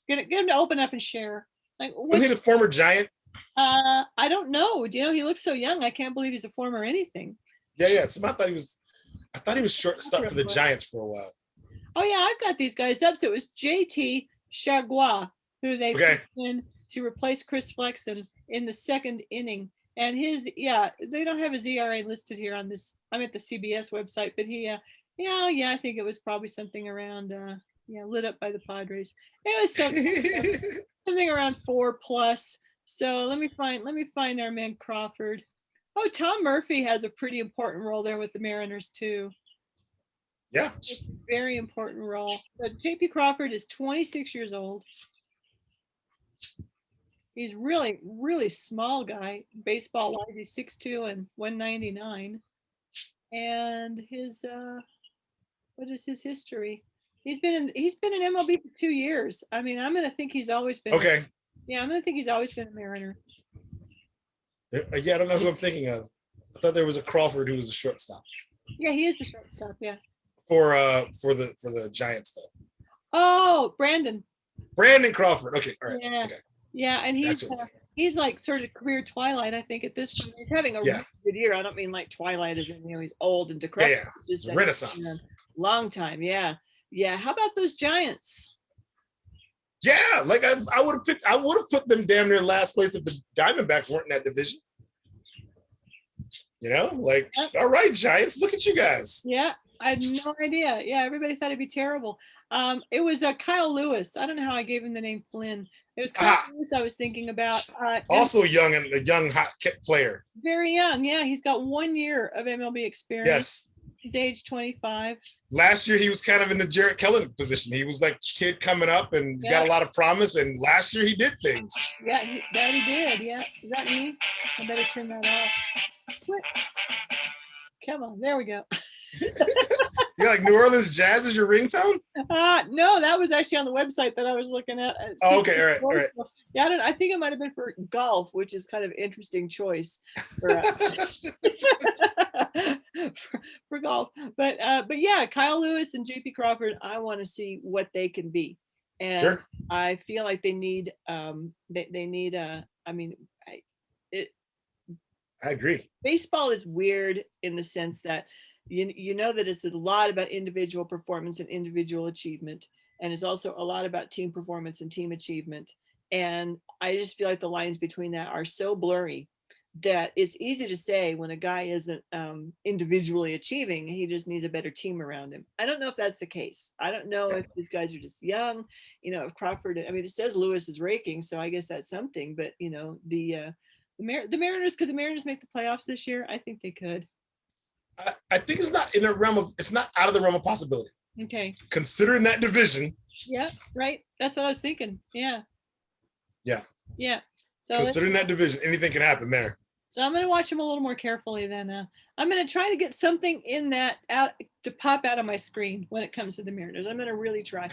Speaker 1: get him to open up and share. Like,
Speaker 2: was he the former Giant?
Speaker 1: I don't know. Do you know he looks so young? I can't believe he's a former anything.
Speaker 2: Yeah. So I thought he was shortstop for the Giants for a while.
Speaker 1: Oh yeah, I've got these guys up. So it was JT Chargois who they put in to replace Chris Flexen in the 2nd inning. And they don't have his ERA listed here on this. I'm at the CBS website, but I think it was probably something around, lit up by the Padres. It was something around 4+. So let me find our man Crawford. Oh, Tom Murphy has a pretty important role there with the Mariners too.
Speaker 2: Yeah.
Speaker 1: Very important role. But JP Crawford is 26 years old. He's really, really small guy. Baseball wise, he's 6'2" and 199. And his what is his history? He's been in MLB for 2 years. I mean, I'm gonna think he's always been
Speaker 2: okay.
Speaker 1: I'm gonna think he's always been a Mariner.
Speaker 2: Yeah, I don't know who I'm thinking of. I thought there was a Crawford who was a shortstop.
Speaker 1: Yeah, he is the shortstop. Yeah.
Speaker 2: For the Giants though.
Speaker 1: Oh, Brandon
Speaker 2: Crawford. Okay, all right.
Speaker 1: Yeah.
Speaker 2: Okay.
Speaker 1: Yeah, and he's like sort of career twilight, I think, at this point. He's having a really good year. I don't mean like twilight as in, he's old and decrepit.
Speaker 2: Yeah. It's just Renaissance.
Speaker 1: Long time. Yeah. Yeah. How about those Giants?
Speaker 2: Yeah, like I would have put them damn near last place if the Diamondbacks weren't in that division. All right, Giants, look at you guys.
Speaker 1: Yeah, I had no idea. Yeah, everybody thought it'd be terrible. It was Kyle Lewis. I don't know how I gave him the name Flynn. It was Kyle Lewis I was thinking about.
Speaker 2: Also young and a young hot player.
Speaker 1: Very young. Yeah, he's got 1 year of MLB experience.
Speaker 2: Yes.
Speaker 1: He's age 25.
Speaker 2: Last year, he was kind of in the Jarrett Cullen position. He was like kid coming up and he's got a lot of promise. And last year, he did things.
Speaker 1: Yeah, he did. Yeah. Is that me? I better turn that off. What? Come on. There we go.
Speaker 2: You're like, New Orleans Jazz is your ringtone?
Speaker 1: No, that was actually on the website that I was looking at.
Speaker 2: Oh, okay. All right.
Speaker 1: Yeah, I think it might have been for golf, which is kind of an interesting choice for, for golf. But yeah, Kyle Lewis and JP Crawford, I want to see what they can be. And sure. I feel like they need, they need
Speaker 2: I agree.
Speaker 1: Baseball is weird in the sense that you know that it's a lot about individual performance and individual achievement, and it's also a lot about team performance and team achievement. And I just feel like the lines between that are so blurry that it's easy to say when a guy isn't individually achieving, he just needs a better team around him. I don't know if that's the case. I don't know if these guys are just young, you know, if Crawford, I mean, it says Lewis is raking, so I guess that's something, but you know, the Mariners, could the Mariners make the playoffs this year? I think they could.
Speaker 2: I think it's not in a realm of, it's not out of the realm of possibility.
Speaker 1: Okay.
Speaker 2: Considering that division.
Speaker 1: Yeah, right. That's what I was thinking. Yeah.
Speaker 2: Yeah.
Speaker 1: Yeah. So
Speaker 2: considering that division, anything can happen there.
Speaker 1: So I'm going to watch them a little more carefully then. I'm going to try to get something in that out to pop out of my screen when it comes to the Mariners. I'm going to really try.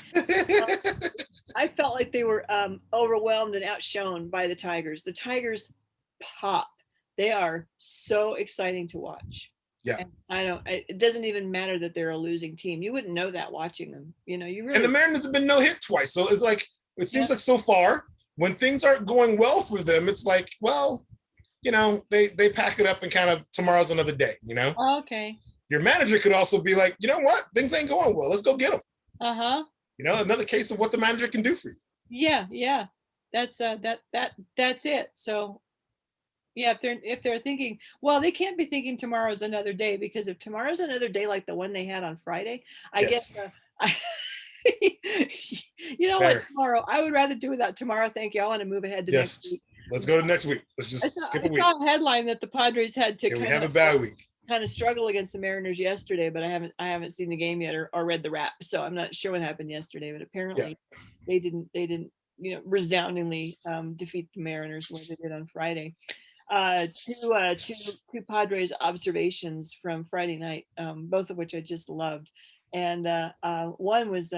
Speaker 1: I felt like they were overwhelmed and outshone by the Tigers. The Tigers pop. They are so exciting to watch.
Speaker 2: Yeah.
Speaker 1: And it doesn't even matter that they're a losing team. You wouldn't know that watching them. You know, you really.
Speaker 2: And the Mariners have been no hit twice. So it's like, it seems like so far when things aren't going well for them, it's like, well, you know, they pack it up and kind of tomorrow's another day, you know?
Speaker 1: Okay.
Speaker 2: Your manager could also be like, you know what? Things ain't going well. Let's go get them.
Speaker 1: Uh-huh.
Speaker 2: You know, another case of what the manager can do for you.
Speaker 1: Yeah. Yeah. That's that's it. So yeah, if they're thinking, well, they can't be thinking tomorrow's another day, because if tomorrow's another day like the one they had on Friday, I guess you know what, tomorrow, I would rather do without tomorrow. Thank you. I want to move ahead to next week.
Speaker 2: Let's go to next week. Let's just skip a week.
Speaker 1: I saw a headline that the Padres had to
Speaker 2: we have a bad week.
Speaker 1: Kind of struggle against the Mariners yesterday, but I haven't seen the game yet or read the wrap, so I'm not sure what happened yesterday. But apparently they didn't you know, resoundingly defeat the Mariners the way they did on Friday. Two Padres observations from Friday night, both of which I just loved. And one was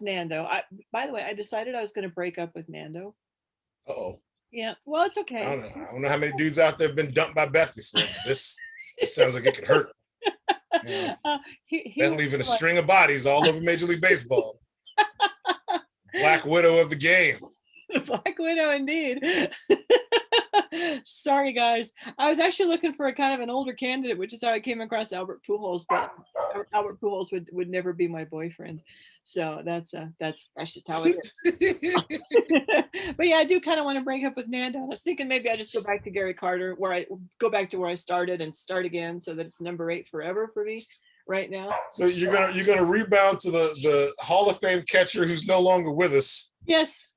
Speaker 1: Nando. By the way, I decided I was going to break up with Nando.
Speaker 2: Uh-oh.
Speaker 1: Yeah, well, it's okay.
Speaker 2: I don't know how many dudes out there have been dumped by Beth before. This sounds like it could hurt. Yeah. Beth leaving a string of bodies all over Major League Baseball. Black Widow of the game.
Speaker 1: Black Widow, indeed. Sorry, guys. I was actually looking for a kind of an older candidate, which is how I came across Albert Pujols, but Albert Pujols would never be my boyfriend. So that's just how it is. But yeah, I do kind of want to break up with Nando. I was thinking maybe I just go back to Gary Carter, where I go back to where I started and start again, so that it's number 8 forever for me right now.
Speaker 2: So you're gonna rebound to the Hall of Fame catcher who's no longer with us.
Speaker 1: Yes.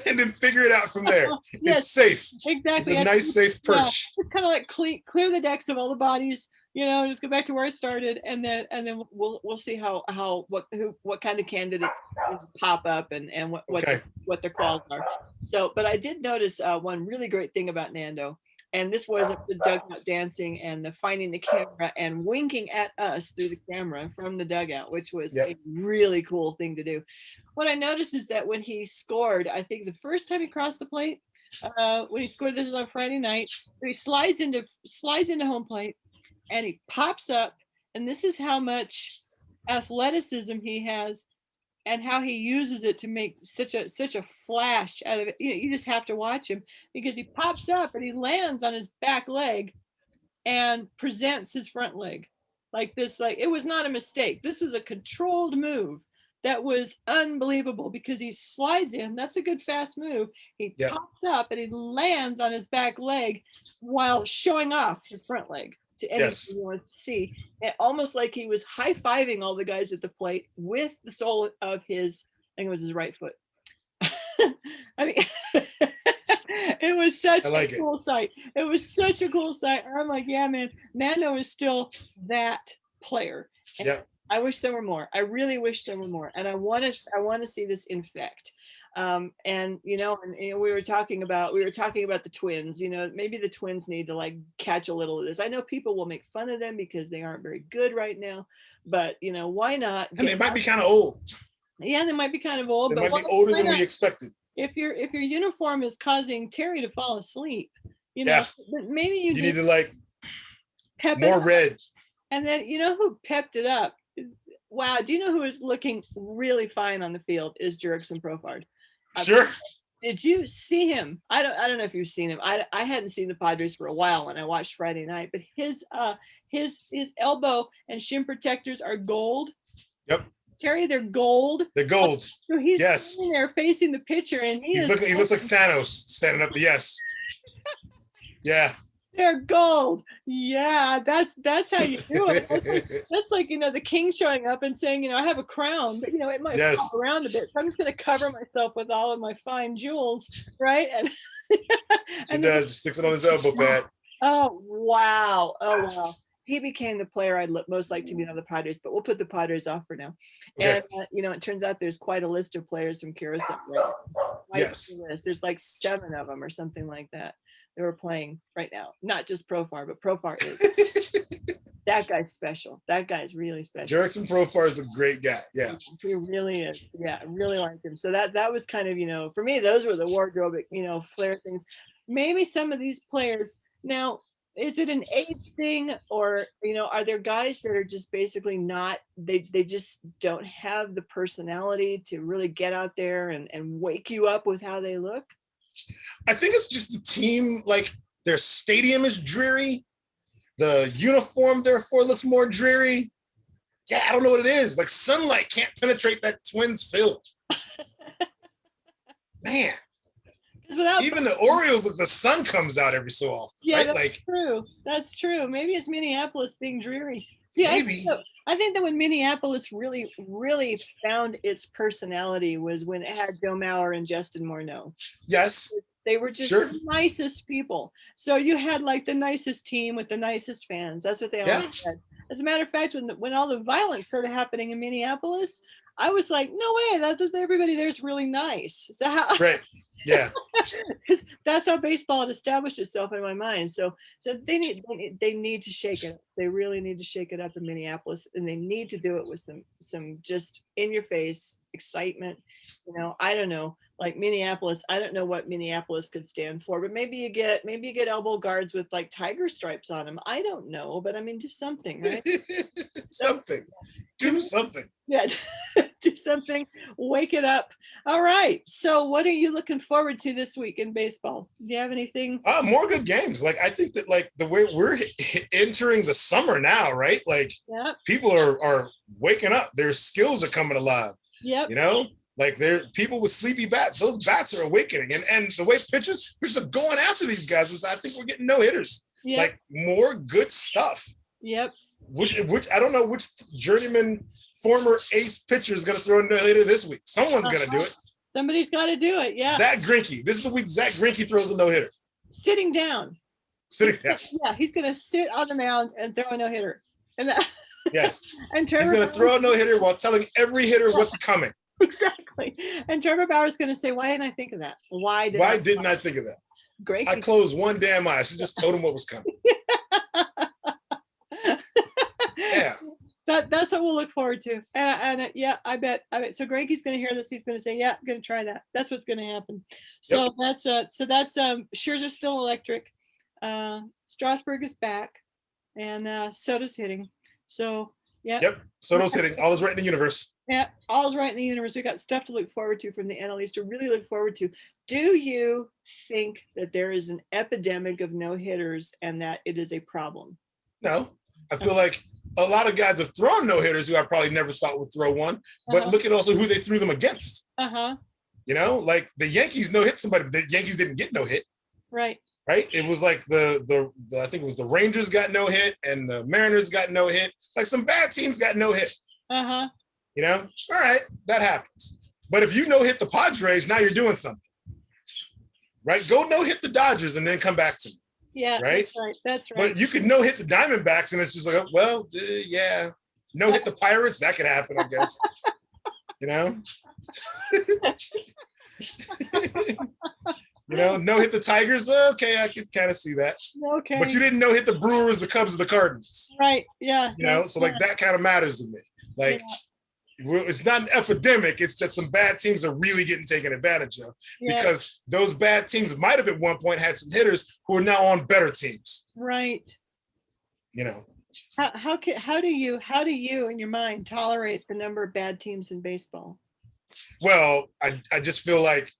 Speaker 2: And then figure it out from there.
Speaker 1: Yes,
Speaker 2: it's safe.
Speaker 1: Exactly.
Speaker 2: It's a nice, safe perch.
Speaker 1: Yeah, it's kind of like clear the decks of all the bodies, you know, just go back to where I started, and then we'll see what kind of candidates pop up and what their quals are. So, but I did notice one really great thing about Nando. And this wasn't the dugout dancing and the finding the camera and winking at us through the camera from the dugout, which was a really cool thing to do. What I noticed is that when he scored, I think the first time he crossed the plate, when he scored, this is on Friday night, he slides into home plate and he pops up, and this is how much athleticism he has and how he uses it to make such a flash out of it. You just have to watch him, because he pops up and he lands on his back leg and presents his front leg like this. Like, it was not a mistake. This was a controlled move that was unbelievable, because he slides in. That's a good fast move. He pops up and he lands on his back leg while showing off his front leg to anyone who wants to see. And almost like he was high-fiving all the guys at the plate with the sole of his, I think it was his right foot. I mean, it was such
Speaker 2: I like
Speaker 1: a
Speaker 2: it.
Speaker 1: cool sight. It was such a cool sight. I'm like, yeah, man, Mando is still that player. And
Speaker 2: Yep.
Speaker 1: I wish there were more. I really wish there were more. And I want to see this infect. And you know, we were talking about the twins. You know, maybe the twins need to like catch a little of this. I know people will make fun of them because they aren't very good right now, but you know, why not?
Speaker 2: And they might be kind of old.
Speaker 1: Yeah, they might be kind of old,
Speaker 2: They
Speaker 1: but
Speaker 2: might be older
Speaker 1: why
Speaker 2: than
Speaker 1: not?
Speaker 2: we expected.
Speaker 1: If your uniform is causing Terry to fall asleep, you know,
Speaker 2: Yeah.
Speaker 1: maybe you
Speaker 2: need to like
Speaker 1: pep it
Speaker 2: more
Speaker 1: up.
Speaker 2: red.
Speaker 1: And then you know who pepped it up? Wow, do you know who is looking really fine on the field? Is Jurickson Profard.
Speaker 2: Sure.
Speaker 1: Did you see him? I don't know if you've seen him. I hadn't seen the Padres for a while when I watched Friday night, but his elbow and shin protectors are gold.
Speaker 2: Yep.
Speaker 1: Terry, they're gold.
Speaker 2: They're gold.
Speaker 1: So he's
Speaker 2: yes.
Speaker 1: sitting there facing the pitcher, and he
Speaker 2: looks like Thanos standing up. Yes. Yeah.
Speaker 1: They're gold. Yeah, that's how you do it. That's like, you know, the king showing up and saying, you know, I have a crown, but you know, it might fall around a bit. So I'm just going to cover myself with all of my fine jewels, right? And
Speaker 2: and just sticks it on his elbow pad.
Speaker 1: Oh wow! Oh wow! He became the player I'd most like to meet on the Padres, but we'll put the Padres off for now. Okay. And you know, it turns out there's quite a list of players from Curacao. Right?
Speaker 2: Yes.
Speaker 1: There's like 7 of them or something like that. They were playing right now, not just Profar, but Profar is that guy's special. That guy's really special.
Speaker 2: Jurickson Profar is a great guy. Yeah,
Speaker 1: he really is. Yeah, I really liked him. So that was kind of, you know, for me, those were the wardrobe, you know, flair things. Maybe some of these players now. Is it an age thing, or you know, are there guys that are just basically not? They just don't have the personality to really get out there and wake you up with how they look.
Speaker 2: I think it's just the team, like their stadium is dreary. The uniform, therefore, looks more dreary. Yeah, I don't know what it is. Like sunlight can't penetrate that Twins field. Man. Even the Orioles, if the sun comes out every so often.
Speaker 1: Yeah,
Speaker 2: right?
Speaker 1: that's true. That's true. Maybe it's Minneapolis being dreary. See,
Speaker 2: maybe.
Speaker 1: I think that when Minneapolis really found its personality was when it had Joe Mauer and Justin Morneau.
Speaker 2: Yes.
Speaker 1: They were just the nicest people. So you had like the nicest team with the nicest fans. That's what they always said. As a matter of fact, when all the violence started happening in Minneapolis, I was like, no way, everybody there's really nice. So
Speaker 2: right. Yeah.
Speaker 1: That's how baseball had established itself in my mind. So they need to shake it. They really need to shake it up in Minneapolis, and they need to do it with some just in your face excitement. You know, I don't know, like Minneapolis. I don't know what Minneapolis could stand for, but maybe you get elbow guards with like tiger stripes on them. I don't know, but I mean, do something, right?
Speaker 2: something. Do something.
Speaker 1: Yeah. Do something, wake it up. All right. So what are you looking forward to this week in baseball? Do you have anything?
Speaker 2: More good games. Like, I think that like the way we're entering the summer now, right? Like people are waking up. Their skills are coming alive.
Speaker 1: Yep.
Speaker 2: You know, like they're people with sleepy bats. Those bats are awakening. And the way pitchers are going after these guys is I think we're getting no hitters. Yep. Like more good stuff.
Speaker 1: Yep.
Speaker 2: Which I don't know which journeyman former ace pitcher is going to throw a no-hitter this week. Someone's going to do it.
Speaker 1: Somebody's got to do it. Yeah.
Speaker 2: Zach Greinke. This is the week Zach Greinke throws a no-hitter.
Speaker 1: Sitting down. Yeah, he's going to sit on the mound and throw a no-hitter. And
Speaker 2: yes.
Speaker 1: And
Speaker 2: he's going to throw a no-hitter while telling every hitter what's coming.
Speaker 1: Exactly. And Trevor Bauer's going to say, "Why didn't I think of that? Why didn't I think of that?
Speaker 2: Great. I closed one damn eye. I should just told him what was coming." Yeah.
Speaker 1: That's what we'll look forward to. And yeah, I bet. So Greinke's going to hear this. He's going to say, "Yeah, I'm going to try that." That's what's going to happen. So that's Scherzer's still electric. Strasburg is back, and Soto's hitting. So yeah.
Speaker 2: Yep. Soto's hitting. All is right in the universe.
Speaker 1: Yeah, all is right in the universe. We got stuff to look forward to from the NL East to really look forward to. Do you think that there is an epidemic of no-hitters and that it is a problem?
Speaker 2: No, I feel like a lot of guys have thrown no-hitters who I probably never thought would throw one, but look at also who they threw them against. You know, like the Yankees no-hit somebody, but the Yankees didn't get no-hit.
Speaker 1: Right.
Speaker 2: It was like the I think it was the Rangers got no-hit and the Mariners got no-hit. Like some bad teams got no-hit. You know, all right, that happens. But if you no hit the Padres, now you're doing something, right? Go no hit the Dodgers and then come back to me.
Speaker 1: Yeah,
Speaker 2: right?
Speaker 1: that's right. That's right.
Speaker 2: But you could no hit the Diamondbacks, and it's just like, well, yeah, no hit the Pirates. That could happen, I guess. You know, no hit the Tigers. Okay, I could kind of see that.
Speaker 1: Okay.
Speaker 2: But you didn't no hit the Brewers, the Cubs, the Cardinals.
Speaker 1: Right. Yeah.
Speaker 2: So like that kind of matters to me. Like. Yeah. It's not an epidemic. It's that some bad teams are really getting taken advantage of because those bad teams might have at one point had some hitters who are now on better teams.
Speaker 1: Right. How do you in your mind tolerate the number of bad teams in baseball?
Speaker 2: Well, I just feel like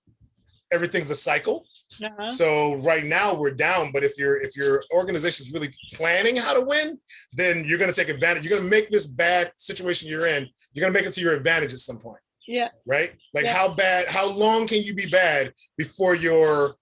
Speaker 2: everything's a cycle. Uh-huh. So right now we're down, but if your organization is really planning how to win, then you're going to take advantage. You're going to make this bad situation you're in, you're going to make it to your advantage at some point. Yeah. Right? Like how long can you be bad before your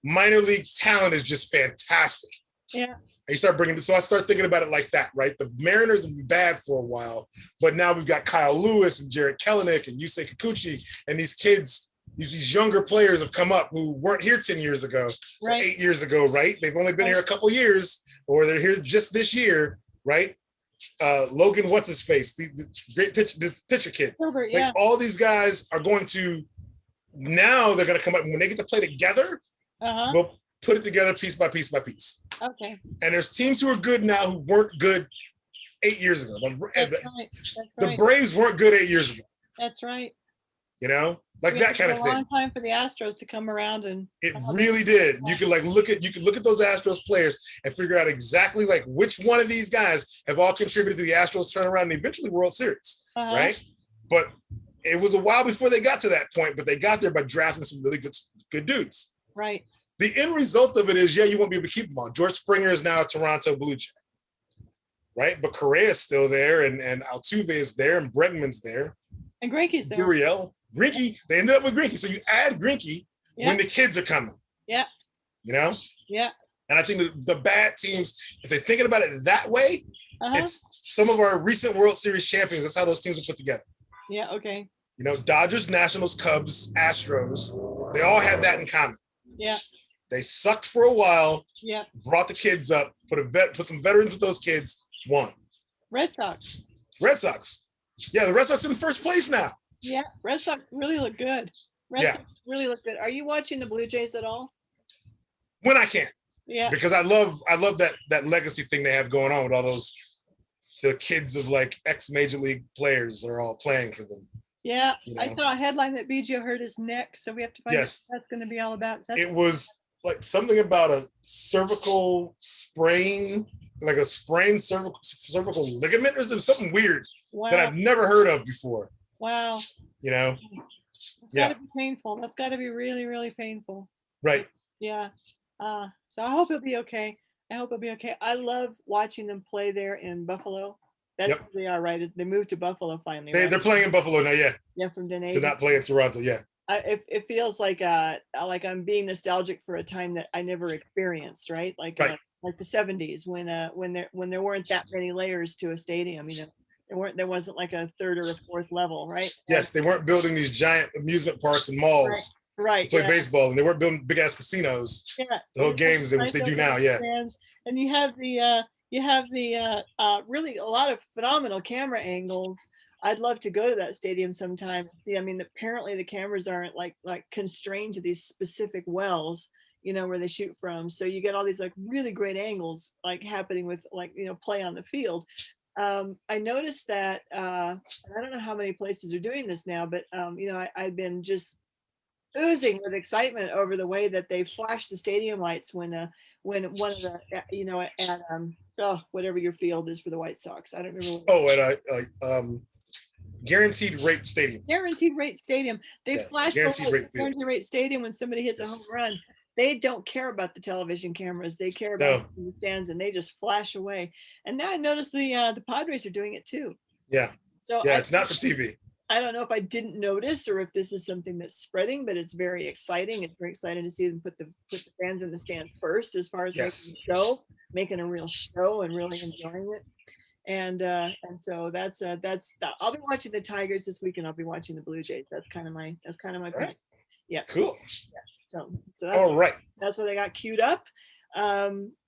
Speaker 2: minor league talent is just fantastic? Yeah. And you start so I start thinking about it like that, right? The Mariners have been bad for a while, but now we've got Kyle Lewis and Jared Kelenic and Yusei Kikuchi, and these kids, these younger players have come up who weren't here 10 years ago, or 8 years ago, right? They've only been here a couple years, or they're here just this year, right? Logan, what's his face? The great pitcher, this pitcher kid. Silver, like all these guys are going to, now they're going to come up, when they get to play together, we'll put it together piece by piece by piece. Okay. And there's teams who are good now who weren't good 8 years ago. The Braves weren't good 8 years ago. That's right. Like that kind of thing. A long time for the Astros to come around, and it really did. You could look at those Astros players and figure out exactly like which one of these guys have all contributed to the Astros turnaround and eventually World Series, right? But it was a while before they got to that point, but they got there by drafting some really good dudes. Right. The end result of it is, you won't be able to keep them all. George Springer is now a Toronto Blue Jay, right? But Correa's still there, and Altuve is there, and Bregman's there, and Greinke's there. Gurriel. Greinke, they ended up with Greinke. So you add Greinke when the kids are coming. Yeah. Yeah. And I think the bad teams, if they're thinking about it that way, it's some of our recent World Series champions. That's how those teams are put together. Yeah. Okay. Dodgers, Nationals, Cubs, Astros, they all had that in common. Yeah. They sucked for a while. Yeah. Brought the kids up, put some veterans with those kids, won. Red Sox. Yeah, the Red Sox in first place now. Yeah, Red Sox really look good. Red Sox really look good. Are you watching the Blue Jays at all? When I can. Yeah. Because I love that legacy thing they have going on with all those the kids of like ex-major league players are all playing for them. Yeah, I saw a headline that Biggio hurt his neck, so we have to find out what that's going to be all about. It was like something about a cervical sprain, like a sprained cervical ligament or something weird that I've never heard of before. Wow. It's got to be painful. That's got to be really, really painful. Right. Yeah. So I hope it'll be okay. I love watching them play there in Buffalo. That's where they are, right? They moved to Buffalo finally. They're playing in Buffalo now, yeah. Yeah, from Dunedin. To not play in Toronto, yeah. It feels like I'm being nostalgic for a time that I never experienced, right? Like the 70s when there weren't that many layers to a stadium, There wasn't like a third or a fourth level, right? Yes, they weren't building these giant amusement parks and malls to play baseball, and they weren't building big ass casinos. Yeah, the whole games which they do now. Yeah, and you have the really a lot of phenomenal camera angles. I'd love to go to that stadium sometime. See, apparently the cameras aren't like constrained to these specific wells, where they shoot from. So you get all these like really great angles like happening with play on the field. I noticed that, I don't know how many places are doing this now, but, I've been just oozing with excitement over the way that they flash the stadium lights when one of the, at, whatever your field is for the White Sox. I don't remember. At Guaranteed Rate Stadium. Guaranteed Rate Stadium. They flash the Guaranteed Rate Stadium when somebody hits a home run. They don't care about the television cameras. They care about the stands, and they just flash away. And now I noticed the Padres are doing it too. Yeah. So it's not for TV. I don't know if I didn't notice or if this is something that's spreading, but it's very exciting. It's very exciting to see them put the fans in the stands first, as far as making a real show and really enjoying it.
Speaker 1: And so that's I'll be watching the Tigers this week, and I'll be watching the Blue Jays. That's kind of my
Speaker 2: All
Speaker 1: plan.
Speaker 2: right.
Speaker 1: Yeah.
Speaker 2: Cool.
Speaker 1: So
Speaker 2: All right.
Speaker 1: that's what I got queued up.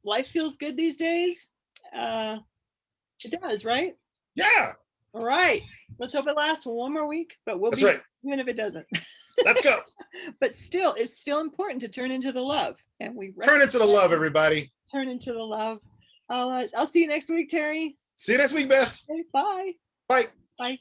Speaker 1: Life feels good these days. It does, right?
Speaker 2: Yeah.
Speaker 1: All right. Let's hope it lasts one more week, but we'll
Speaker 2: That's
Speaker 1: be
Speaker 2: right.
Speaker 1: even if it doesn't.
Speaker 2: Let's go.
Speaker 1: But still, it's still important to turn into the love, and we
Speaker 2: Turn into the love, everybody.
Speaker 1: turn into the love. I'll see you next week, Terry.
Speaker 2: See you next week, Beth.
Speaker 1: Okay, bye.
Speaker 2: Bye.
Speaker 1: Bye.